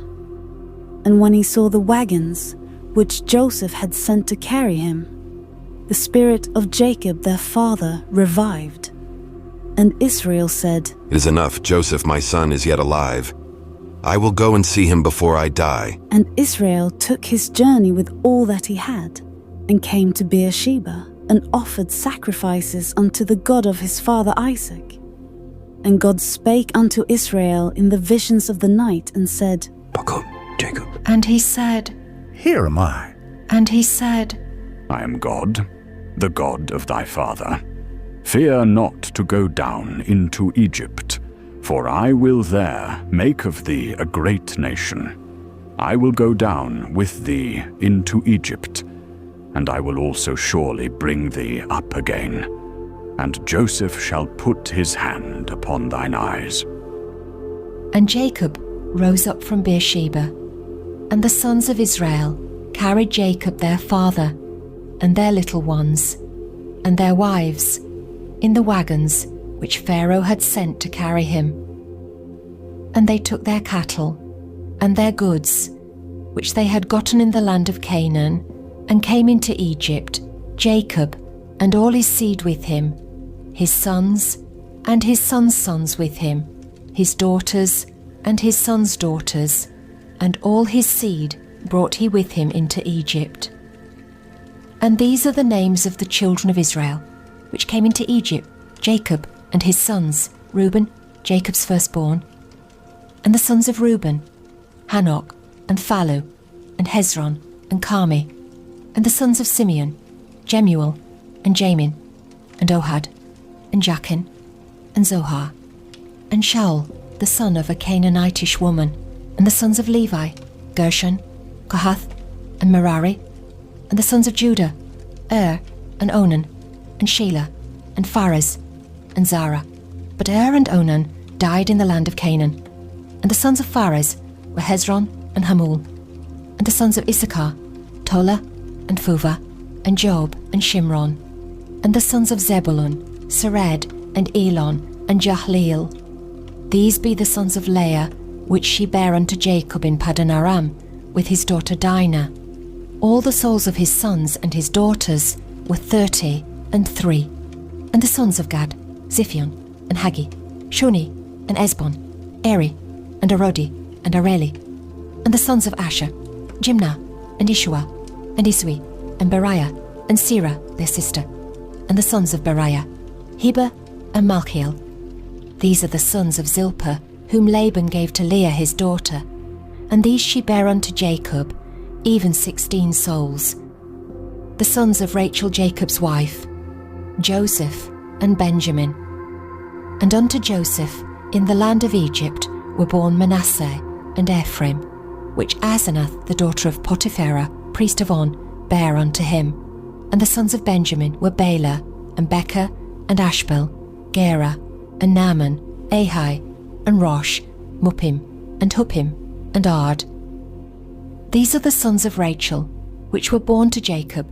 And when he saw the wagons, which Joseph had sent to carry him, the spirit of Jacob their father revived. And Israel said, It is enough, Joseph my son is yet alive. I will go and see him before I die. And Israel took his journey with all that he had, and came to Beersheba, and offered sacrifices unto the God of his father Isaac. And God spake unto Israel in the visions of the night, and said, Buck up, Jacob. And he said, Here am I. And he said, I am God, the God of thy father. Fear not to go down into Egypt, for I will there make of thee a great nation. I will go down with thee into Egypt, and I will also surely bring thee up again. And Joseph shall put his hand upon thine eyes. And Jacob rose up from Beersheba, and the sons of Israel carried Jacob their father, and their little ones, and their wives, in the wagons which Pharaoh had sent to carry him. And they took their cattle, and their goods, which they had gotten in the land of Canaan, and came into Egypt, Jacob, and all his seed with him, his sons, and his sons' sons with him, his daughters, and his sons' daughters, and all his seed brought he with him into Egypt. And these are the names of the children of Israel, which came into Egypt, Jacob and his sons, Reuben, Jacob's firstborn. And the sons of Reuben, Hanok, and Phalu, and Hezron, and Carmi. And the sons of Simeon, Jemuel, and Jamin, and Ohad, and Jachin, and Zohar. And Shaul, the son of a Canaanitish woman. And the sons of Levi, Gershon, Kohath, and Merari. And the sons of Judah, and Onan, and Shelah, and Pharez, and Zara. But and Onan died in the land of Canaan. And the sons of Pharez were Hezron and Hamul. And the sons of Issachar, Tola, and Phuvah, and Job, and Shimron. And the sons of Zebulun, Sered, and Elon, and Jahleel. These be the sons of Leah, which she bare unto Jacob in Paddan Aram, with his daughter Dinah. All the souls of his sons and his daughters were 33. And the sons of Gad, Ziphion, and Haggi, Shuni, and Esbon, Eri, and Arodi, and Areli. And the sons of Asher, Jimnah, and Ishua, and Iswi, and Beriah, and Serah, their sister. And the sons of Beriah, Heber, and Malchiel. These are the sons of Zilpah, whom Laban gave to Leah his daughter. And these she bare unto Jacob, even 16 souls. The sons of Rachel Jacob's wife, Joseph and Benjamin. And unto Joseph in the land of Egypt were born Manasseh and Ephraim, which Asenath the daughter of Potipharah, priest of On, bare unto him. And the sons of Benjamin were Bela, and Becher, and Ashbel, Gera, and Naaman, Ahi, and Rosh, Muppim, and Huppim, and Ard. These are the sons of Rachel, which were born to Jacob.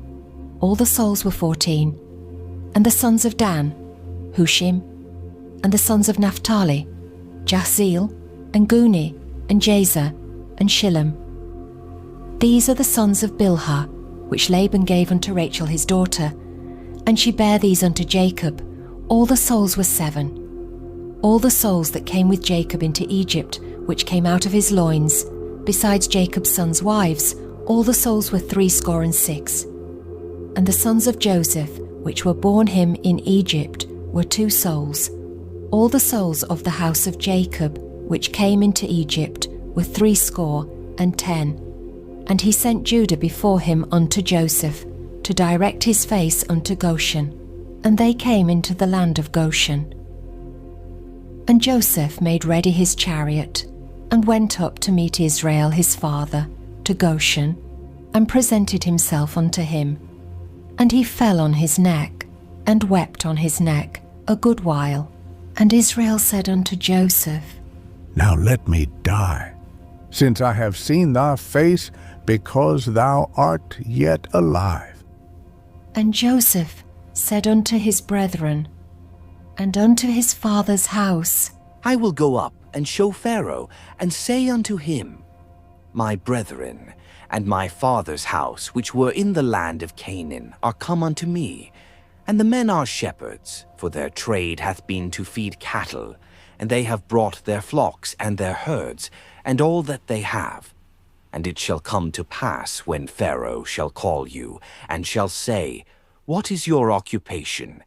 All the souls were 14. And the sons of Dan, Hushim. And the sons of Naphtali, Jahzeel, and Guni, and Jazer, and Shillem. These are the sons of Bilhah, which Laban gave unto Rachel his daughter. And she bare these unto Jacob. All the souls were 7. All the souls that came with Jacob into Egypt, which came out of his loins, besides Jacob's sons' wives, all the souls were 66. And the sons of Joseph, which were born him in Egypt, were 2 souls. All the souls of the house of Jacob, which came into Egypt, were 70. And he sent Judah before him unto Joseph, to direct his face unto Goshen. And they came into the land of Goshen. And Joseph made ready his chariot, and went up to meet Israel his father, to Goshen, and presented himself unto him. And he fell on his neck, and wept on his neck a good while. And Israel said unto Joseph, Now let me die, since I have seen thy face, because thou art yet alive. And Joseph said unto his brethren, and unto his father's house, I will go up and show Pharaoh, and say unto him, My brethren, and my father's house, which were in the land of Canaan, are come unto me. And the men are shepherds, for their trade hath been to feed cattle, and they have brought their flocks and their herds, and all that they have. And it shall come to pass, when Pharaoh shall call you, and shall say, What is your occupation?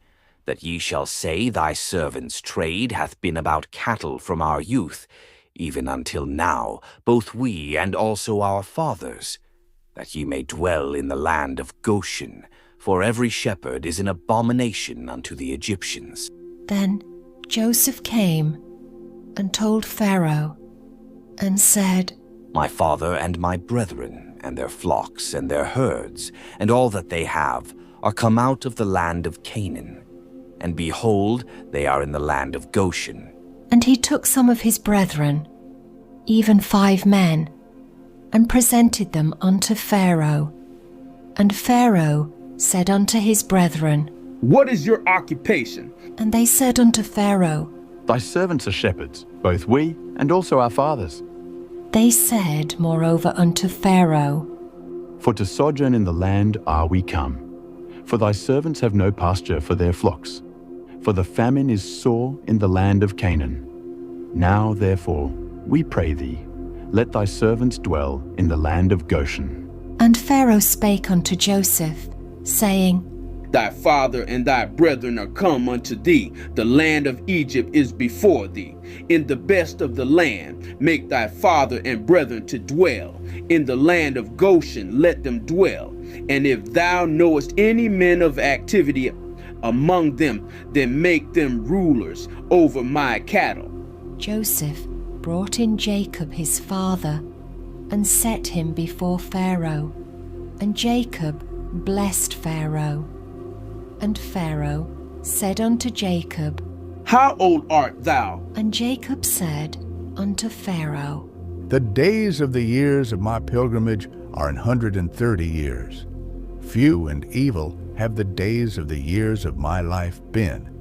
That ye shall say, Thy servant's trade hath been about cattle from our youth, even until now, both we and also our fathers, that ye may dwell in the land of Goshen, for every shepherd is an abomination unto the Egyptians. Then Joseph came and told Pharaoh, and said, My father and my brethren, and their flocks and their herds, and all that they have, are come out of the land of Canaan. And behold, they are in the land of Goshen. And he took some of his brethren, even 5 men, and presented them unto Pharaoh. And Pharaoh said unto his brethren, What is your occupation? And they said unto Pharaoh, Thy servants are shepherds, both we and also our fathers. They said moreover unto Pharaoh, For to sojourn in the land are we come. For thy servants have no pasture for their flocks. For the famine is sore in the land of Canaan. Now therefore, we pray thee, let thy servants dwell in the land of Goshen. And Pharaoh spake unto Joseph, saying, Thy father and thy brethren are come unto thee. The land of Egypt is before thee. In the best of the land make thy father and brethren to dwell. In the land of Goshen let them dwell. And if thou knowest any men of activity among them, then make them rulers over my cattle. Joseph brought in Jacob his father and set him before Pharaoh. And Jacob blessed Pharaoh. And Pharaoh said unto Jacob, How old art thou? And Jacob said unto Pharaoh, The days of the years of my pilgrimage are 130 years. Few and evil have the days of the years of my life been,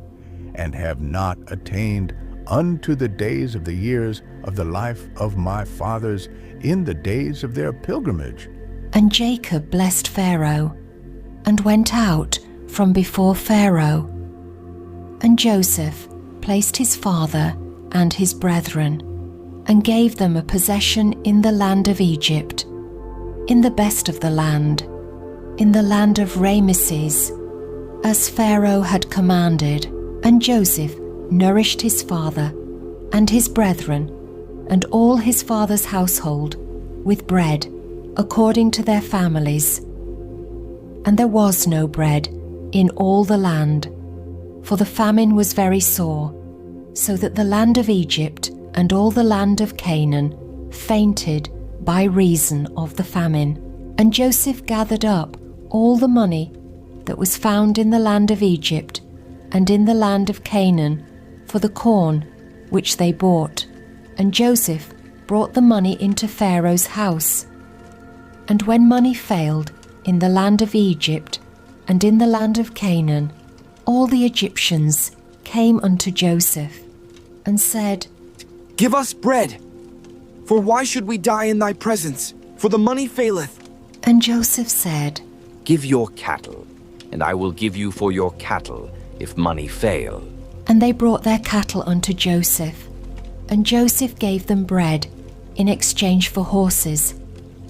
and have not attained unto the days of the years of the life of my fathers in the days of their pilgrimage. And Jacob blessed Pharaoh, and went out from before Pharaoh. And Joseph placed his father and his brethren, and gave them a possession in the land of Egypt, in the best of the land, in the land of Rameses, as Pharaoh had commanded. And Joseph nourished his father and his brethren and all his father's household with bread according to their families. And there was no bread in all the land, for the famine was very sore, so that the land of Egypt and all the land of Canaan fainted by reason of the famine. And Joseph gathered up all the money that was found in the land of Egypt and in the land of Canaan for the corn which they bought. And Joseph brought the money into Pharaoh's house. And when money failed in the land of Egypt and in the land of Canaan, all the Egyptians came unto Joseph and said, Give us bread, for why should we die in thy presence? For the money faileth. And Joseph said, Give your cattle, and I will give you for your cattle, if money fail. And they brought their cattle unto Joseph, and Joseph gave them bread in exchange for horses,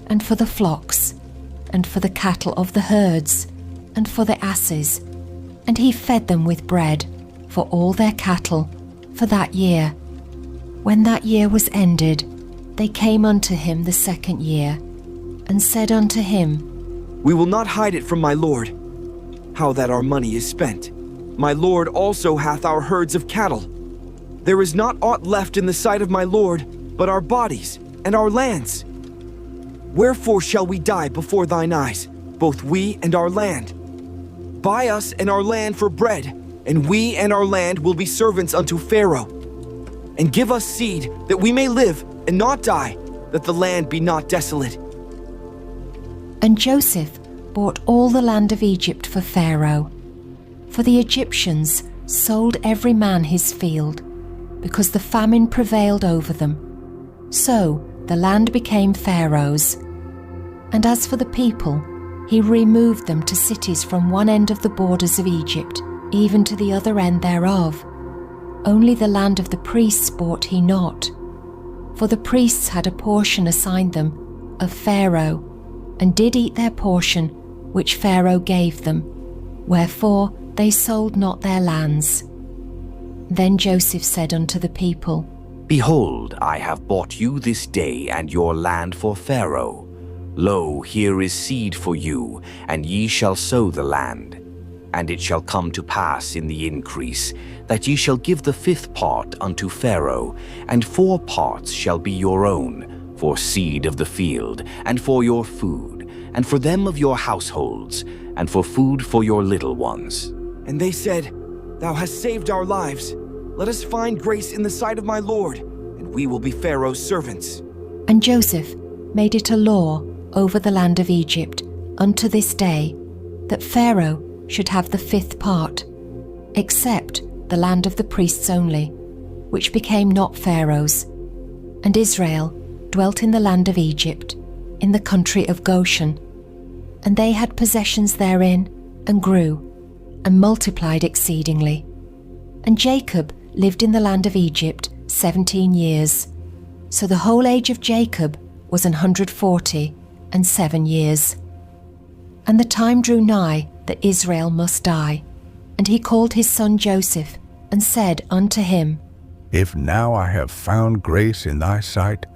and for the flocks, and for the cattle of the herds, and for the asses. And he fed them with bread for all their cattle for that year. When that year was ended, they came unto him the second year, and said unto him, We will not hide it from my lord, how that our money is spent. My lord also hath our herds of cattle. There is not aught left in the sight of my lord, but our bodies and our lands. Wherefore shall we die before thine eyes, both we and our land? Buy us and our land for bread, and we and our land will be servants unto Pharaoh. And give us seed, that we may live and not die, that the land be not desolate. And Joseph bought all the land of Egypt for Pharaoh. For the Egyptians sold every man his field, because the famine prevailed over them. So the land became Pharaoh's. And as for the people, he removed them to cities from one end of the borders of Egypt, even to the other end thereof. Only the land of the priests bought he not. For the priests had a portion assigned them of Pharaoh, and did eat their portion which Pharaoh gave them, wherefore they sold not their lands. Then Joseph said unto the people, Behold, I have bought you this day and your land for Pharaoh. Lo, here is seed for you, and ye shall sow the land. And it shall come to pass in the increase, that ye shall give the 5th part unto Pharaoh, and 4 parts shall be your own, for seed of the field, and for your food, and for them of your households, and for food for your little ones. And they said, Thou hast saved our lives. Let us find grace in the sight of my Lord, and we will be Pharaoh's servants. And Joseph made it a law over the land of Egypt unto this day, that Pharaoh should have the 5th part, except the land of the priests only, which became not Pharaoh's. And Israel dwelt in the land of Egypt, in the country of Goshen. And they had possessions therein, and grew, and multiplied exceedingly. And Jacob lived in the land of Egypt 17 years. So the whole age of Jacob was 147 years. And the time drew nigh that Israel must die. And he called his son Joseph, and said unto him, If now I have found grace in thy sight,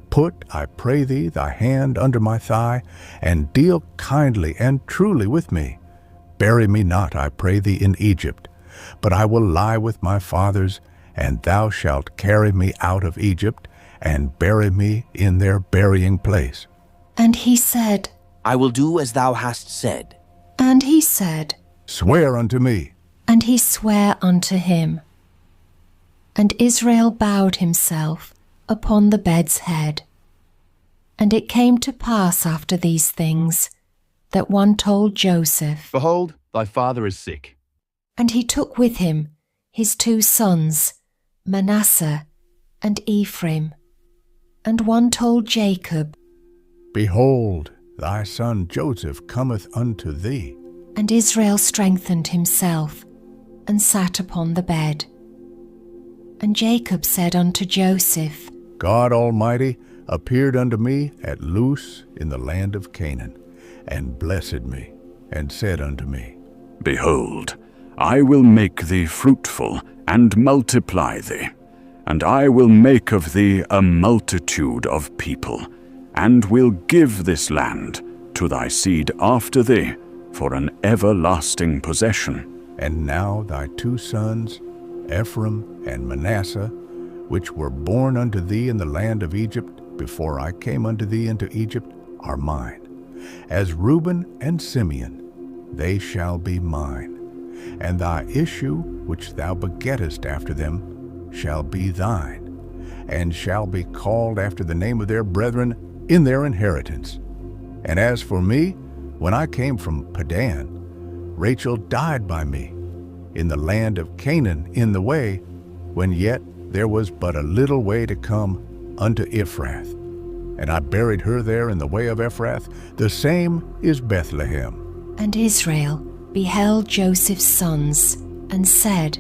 put, I pray thee, thy hand under my thigh, and deal kindly and truly with me. Bury me not, I pray thee, in Egypt, but I will lie with my fathers, and thou shalt carry me out of Egypt, and bury me in their burying place. And he said, I will do as thou hast said. And he said, Swear unto me. And he sware unto him. And Israel bowed himself upon the bed's head. And it came to pass after these things, that one told Joseph, Behold, thy father is sick. And he took with him his 2 sons, Manasseh and Ephraim. And one told Jacob, Behold, thy son Joseph cometh unto thee. And Israel strengthened himself, and sat upon the bed. And Jacob said unto Joseph, God Almighty appeared unto me at Luz in the land of Canaan, and blessed me, and said unto me, Behold, I will make thee fruitful, and multiply thee, and I will make of thee a multitude of people, and will give this land to thy seed after thee for an everlasting possession. And now thy 2 sons, Ephraim and Manasseh, which were born unto thee in the land of Egypt before I came unto thee into Egypt, are mine. As Reuben and Simeon, they shall be mine. And thy issue, which thou begettest after them, shall be thine, and shall be called after the name of their brethren in their inheritance. And as for me, when I came from Padan, Rachel died by me in the land of Canaan in the way, when yet there was but a little way to come unto Ephrath. And I buried her there in the way of Ephrath. The same is Bethlehem. And Israel beheld Joseph's sons, and said,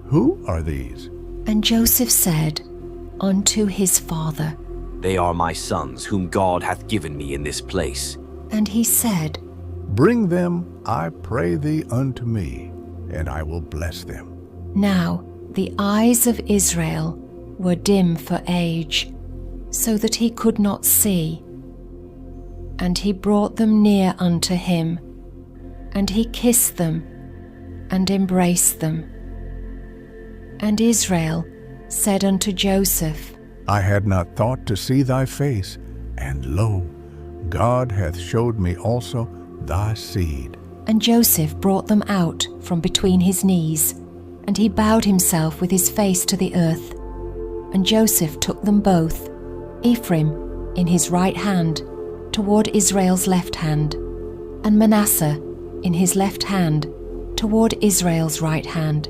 Who are these? And Joseph said unto his father, They are my sons, whom God hath given me in this place. And he said, Bring them, I pray thee, unto me, and I will bless them. Now the eyes of Israel were dim for age, so that he could not see. And he brought them near unto him, and he kissed them, and embraced them. And Israel said unto Joseph, I had not thought to see thy face, and lo, God hath showed me also thy seed. And Joseph brought them out from between his knees, and he bowed himself with his face to the earth. And Joseph took them both, Ephraim in his right hand, toward Israel's left hand, and Manasseh in his left hand, toward Israel's right hand,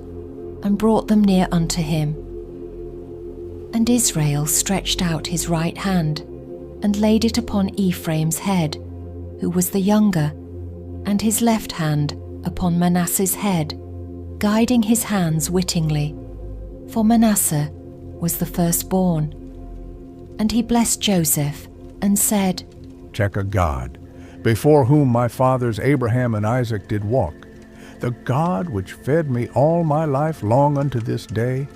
and brought them near unto him. And Israel stretched out his right hand, and laid it upon Ephraim's head, who was the younger, and his left hand upon Manasseh's head, guiding his hands wittingly, for Manasseh was the firstborn. And he blessed Joseph, and said, Check a God, before whom my fathers Abraham and Isaac did walk, the God which fed me all my life long unto this day,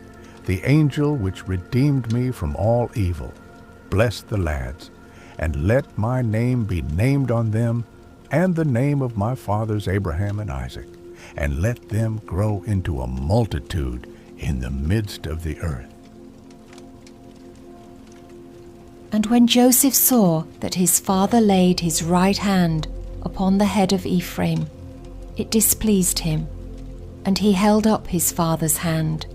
the angel which redeemed me from all evil. Bless the lads, and let my name be named on them, and the name of my fathers Abraham and Isaac, and let them grow into a multitude in the midst of the earth. And when Joseph saw that his father laid his right hand upon the head of Ephraim, it displeased him, and he held up his father's hand,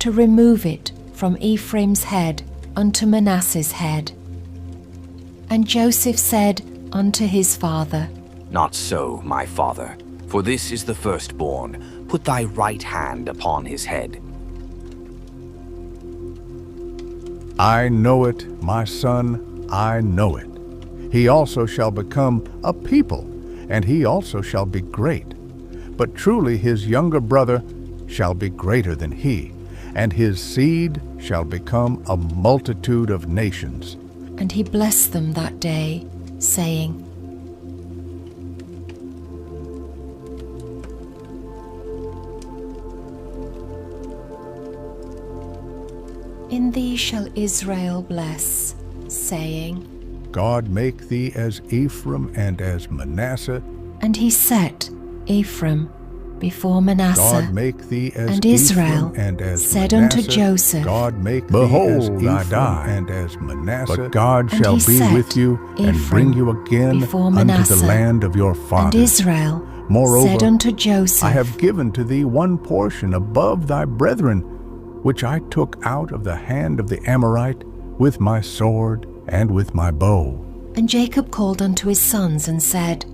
to remove it from Ephraim's head unto Manasseh's head. And Joseph said unto his father, Not so, my father, for this is the firstborn. Put thy right hand upon his head. I know it, my son, I know it. He also shall become a people, and he also shall be great. But truly his younger brother shall be greater than he, and his seed shall become a multitude of nations. And he blessed them that day, saying, In thee shall Israel bless, saying, God make thee as Ephraim and as Manasseh. And he set Ephraim before Manasseh. God make thee as and Israel Ephraim and as said Manasseh. unto Joseph, God make Behold, thee as I Ephraim die, and as Manasseh. but God And shall he be set with you and Ephraim bring you again before unto the Manasseh. land of your fathers. And Israel Moreover, said unto Joseph, I have given to thee one portion above thy brethren, which I took out of the hand of the Amorite with my sword and with my bow. And Jacob called unto his sons and said,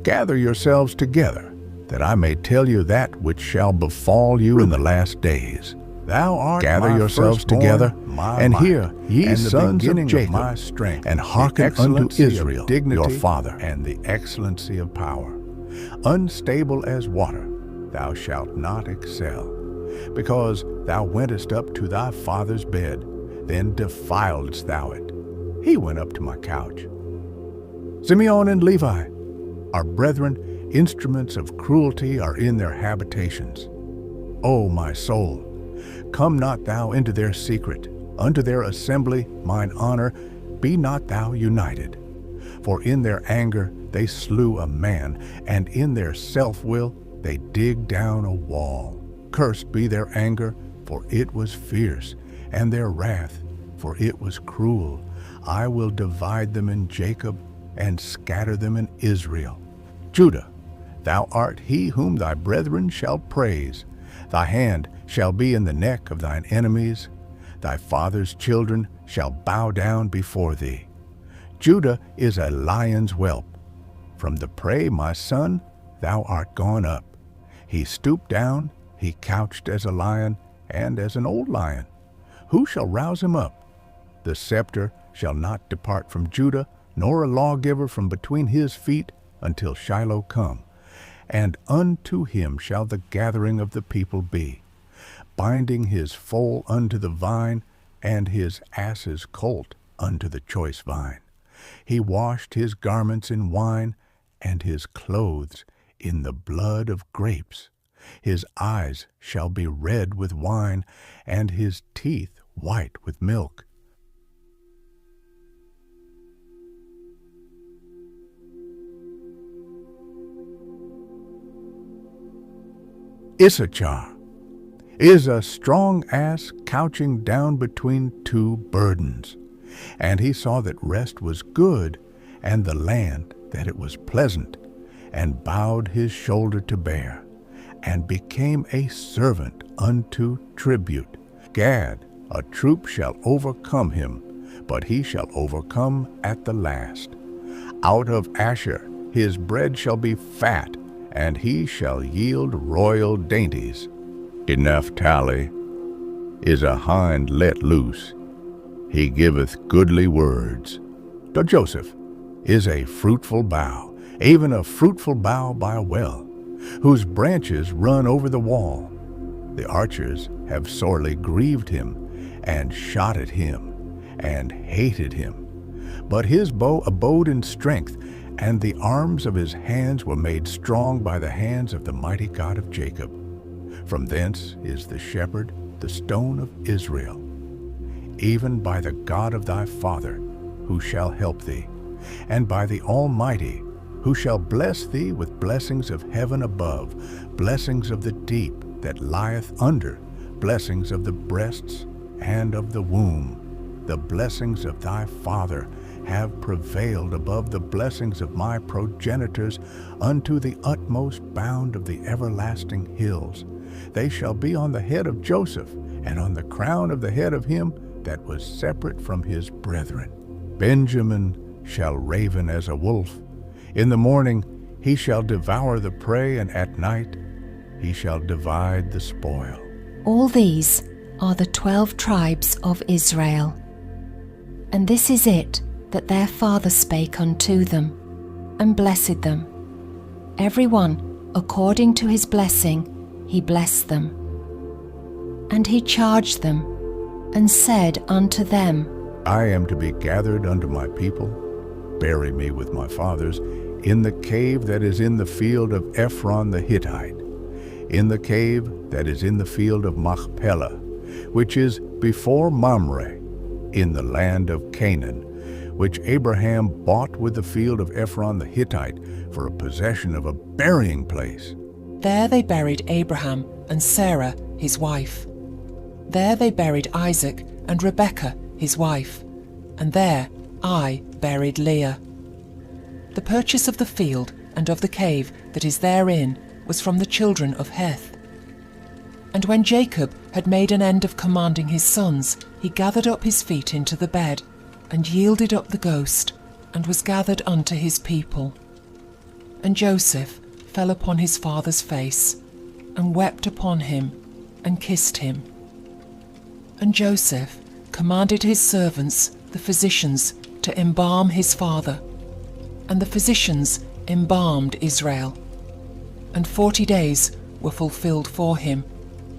Gather yourselves together, that I may tell you that which shall befall you in the last days. Thou art Gather yourselves together, and hear, ye sons of Jacob, my strength, and hearken unto Israel, your father, and the excellency of power. Unstable as water, thou shalt not excel, because thou wentest up to thy father's bed, then defiledst thou it. He went up to my couch. Simeon and Levi, our brethren, instruments of cruelty are in their habitations. O my soul, come not thou into their secret, unto their assembly, mine honor, be not thou united. For in their anger they slew a man, and in their self-will they dig down a wall. Cursed be their anger, for it was fierce, and their wrath, for it was cruel. I will divide them in Jacob, and scatter them in Israel. Judah, thou art he whom thy brethren shall praise. Thy hand shall be in the neck of thine enemies. Thy father's children shall bow down before thee. Judah is a lion's whelp. From the prey, my son, thou art gone up. He stooped down, he couched as a lion, and as an old lion. Who shall rouse him up? The scepter shall not depart from Judah, nor a lawgiver from between his feet, until Shiloh come. And unto him shall the gathering of the people be, binding his foal unto the vine, and his ass's colt unto the choice vine. He washed his garments in wine, and his clothes in the blood of grapes. His eyes shall be red with wine, and his teeth white with milk. Issachar is a strong ass couching down between two burdens. And he saw that rest was good, and the land that it was pleasant, and bowed his shoulder to bear, and became a servant unto tribute. Gad, a troop shall overcome him, but he shall overcome at the last. Out of Asher his bread shall be fat, and he shall yield royal dainties. In Naphtali is a hind let loose. He giveth goodly words. To Joseph is a fruitful bough, even a fruitful bough by a well, whose branches run over the wall. The archers have sorely grieved him, and shot at him, and hated him. But his bow abode in strength, and the arms of his hands were made strong by the hands of the mighty God of Jacob. From thence is the shepherd, the stone of Israel, even by the God of thy father, who shall help thee, and by the Almighty, who shall bless thee with blessings of heaven above, blessings of the deep that lieth under, blessings of the breasts and of the womb. The blessings of thy father have prevailed above the blessings of my progenitors unto the utmost bound of the everlasting hills. They shall be on the head of Joseph, and on the crown of the head of him that was separate from his brethren. Benjamin shall raven as a wolf. In the morning he shall devour the prey, and at night he shall divide the spoil. All these are the 12 tribes of Israel. And this is it that their father spake unto them, and blessed them. Every one according to his blessing he blessed them. And he charged them, and said unto them, I am to be gathered unto my people, bury me with my fathers in the cave that is in the field of Ephron the Hittite, in the cave that is in the field of Machpelah, which is before Mamre, in the land of Canaan, which Abraham bought with the field of Ephron the Hittite for a possession of a burying place. There they buried Abraham and Sarah, his wife. There they buried Isaac and Rebekah, his wife. And there I buried Leah. The purchase of the field and of the cave that is therein was from the children of Heth. And when Jacob had made an end of commanding his sons, he gathered up his feet into the bed, and yielded up the ghost, and was gathered unto his people. And Joseph fell upon his father's face, and wept upon him, and kissed him. And Joseph commanded his servants, the physicians, to embalm his father. And the physicians embalmed Israel. And 40 days were fulfilled for him,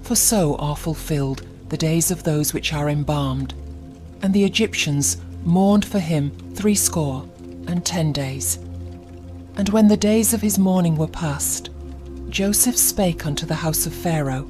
for so are fulfilled the days of those which are embalmed. And the Egyptians mourned for him 70 days. And when the days of his mourning were past, Joseph spake unto the house of Pharaoh,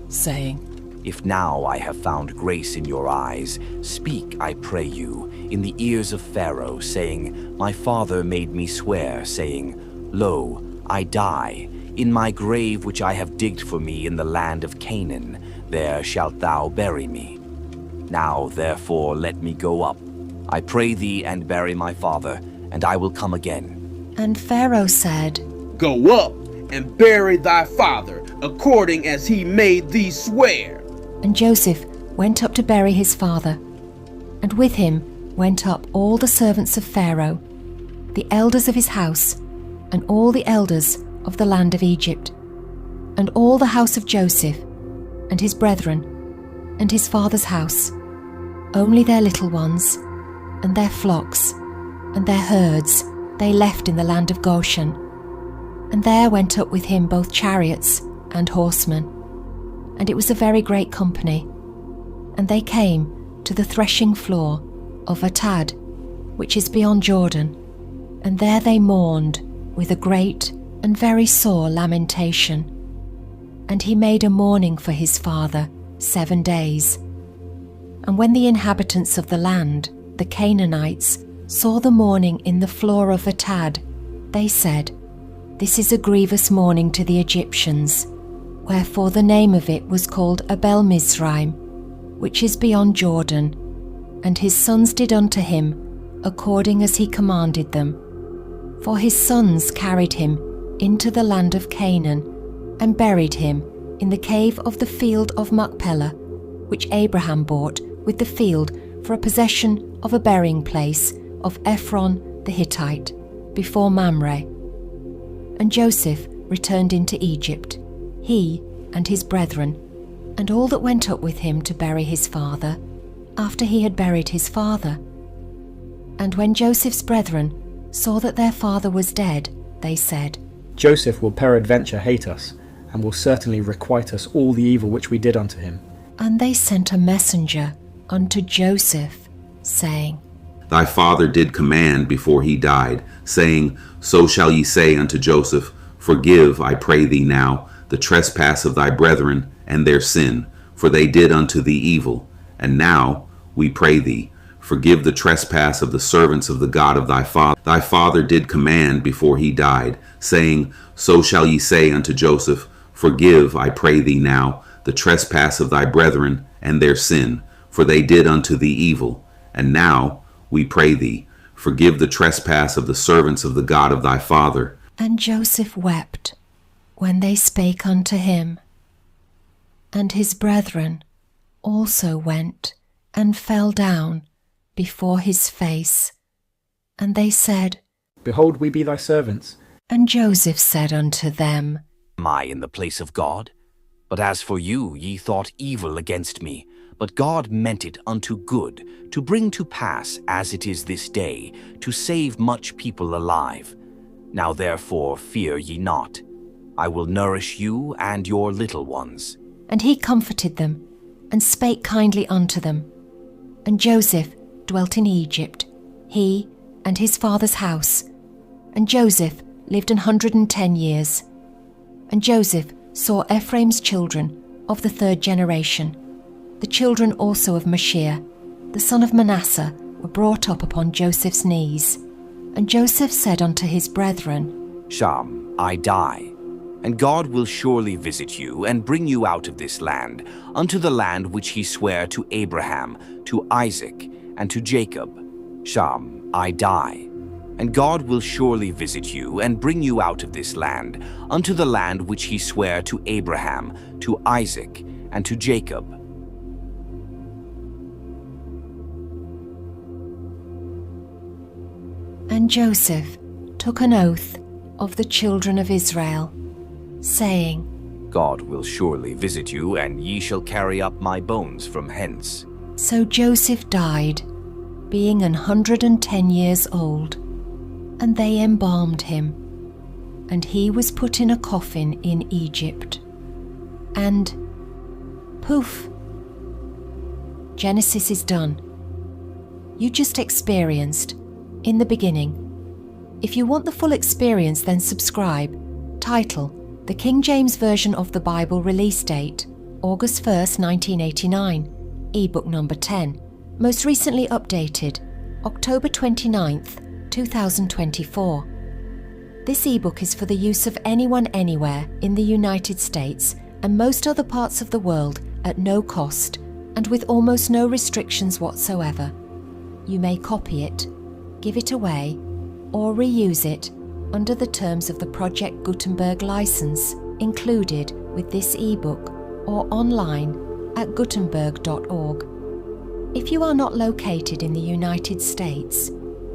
saying, If now I have found grace in your eyes, speak, I pray you, in the ears of Pharaoh, saying, My father made me swear, saying, Lo, I die. In my grave which I have digged for me in the land of Canaan, there shalt thou bury me. Now therefore let me go up, I pray thee, and bury my father, and I will come again. And Pharaoh said, Go up and bury thy father, according as he made thee swear. And Joseph went up to bury his father. And with him went up all the servants of Pharaoh, the elders of his house, and all the elders of the land of Egypt, and all the house of Joseph, and his brethren, and his father's house, only their little ones, and their flocks, and their herds they left in the land of Goshen. And there went up with him both chariots and horsemen. And it was a very great company. And they came to the threshing floor of Atad, which is beyond Jordan, and there they mourned with a great and very sore lamentation. And he made a mourning for his father 7 days. And when the inhabitants of the land, the Canaanites, saw the mourning in the floor of Atad, they said, This is a grievous mourning to the Egyptians. Wherefore the name of it was called Abel Mizraim, which is beyond Jordan. And his sons did unto him according as he commanded them. For his sons carried him into the land of Canaan, and buried him in the cave of the field of Machpelah, which Abraham bought with the field for a possession of a burying place of Ephron the Hittite, before Mamre. And Joseph returned into Egypt, he and his brethren, and all that went up with him to bury his father, after he had buried his father. And when Joseph's brethren saw that their father was dead, they said, Joseph will peradventure hate us, and will certainly requite us all the evil which we did unto him. And they sent a messenger unto Joseph, saying, Thy father did command before he died, saying, So shall ye say unto Joseph, Forgive, I pray thee now, the trespass of thy brethren and their sin, for they did unto thee evil. And now, we pray thee, forgive the trespass of the servants of the God of thy father. Thy father did command before he died, saying, So shall ye say unto Joseph, Forgive, I pray thee now, the trespass of thy brethren and their sin, for they did unto thee evil. And now, we pray thee, forgive the trespass of the servants of the God of thy father. And Joseph wept when they spake unto him. And his brethren also went and fell down before his face. And they said, Behold, we be thy servants. And Joseph said unto them, Am I in the place of God? But as for you, ye thought evil against me, but God meant it unto good, to bring to pass, as it is this day, to save much people alive. Now therefore fear ye not. I will nourish you and your little ones. And he comforted them, and spake kindly unto them. And Joseph dwelt in Egypt, he and his father's house. And Joseph lived 110 years. And Joseph saw Ephraim's children of the 3rd generation. The children also of Machir, the son of Manasseh, were brought up upon Joseph's knees. And Joseph said unto his brethren, Sham, I die, and God will surely visit you and bring you out of this land, unto the land which he sware to Abraham, to Isaac, and to Jacob. Sham, I die, and God will surely visit you and bring you out of this land, unto the land which he sware to Abraham, to Isaac, and to Jacob. And Joseph took an oath of the children of Israel, saying, God will surely visit you, and ye shall carry up my bones from hence. So Joseph died, being 110 years old, and they embalmed him, and he was put in a coffin in Egypt. And poof! Genesis is done. You just experienced, in the beginning. If you want the full experience, then subscribe. Title: The King James Version of the Bible, release date August 1st, 1989, ebook number 10, most recently updated October 29th, 2024. This ebook is for the use of anyone anywhere in the United States and most other parts of the world at no cost and with almost no restrictions whatsoever. You may copy it, give it away, or reuse it under the terms of the Project Gutenberg license included with this ebook or online at gutenberg.org. If you are not located in the United States,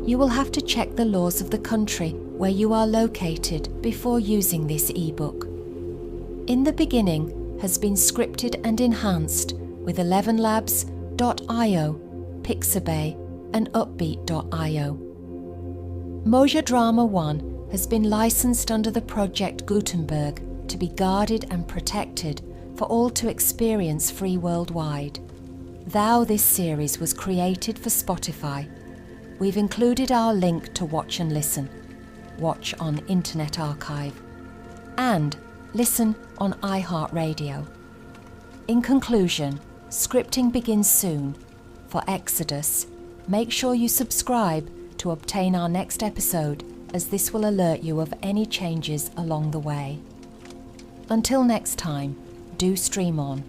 you will have to check the laws of the country where you are located before using this ebook. In the Beginning has been scripted and enhanced with ElevenLabs.io, Pixabay, and Upbeat.io. Moja Drama 1 has been licensed under the Project Gutenberg to be guarded and protected for all to experience free worldwide. Thou This series was created for Spotify. We've included our link to watch and listen. Watch on Internet Archive. And listen on iHeartRadio. In conclusion, scripting begins soon. For Exodus, make sure you subscribe to obtain our next episode, as this will alert you of any changes along the way. Until next time, do stream on.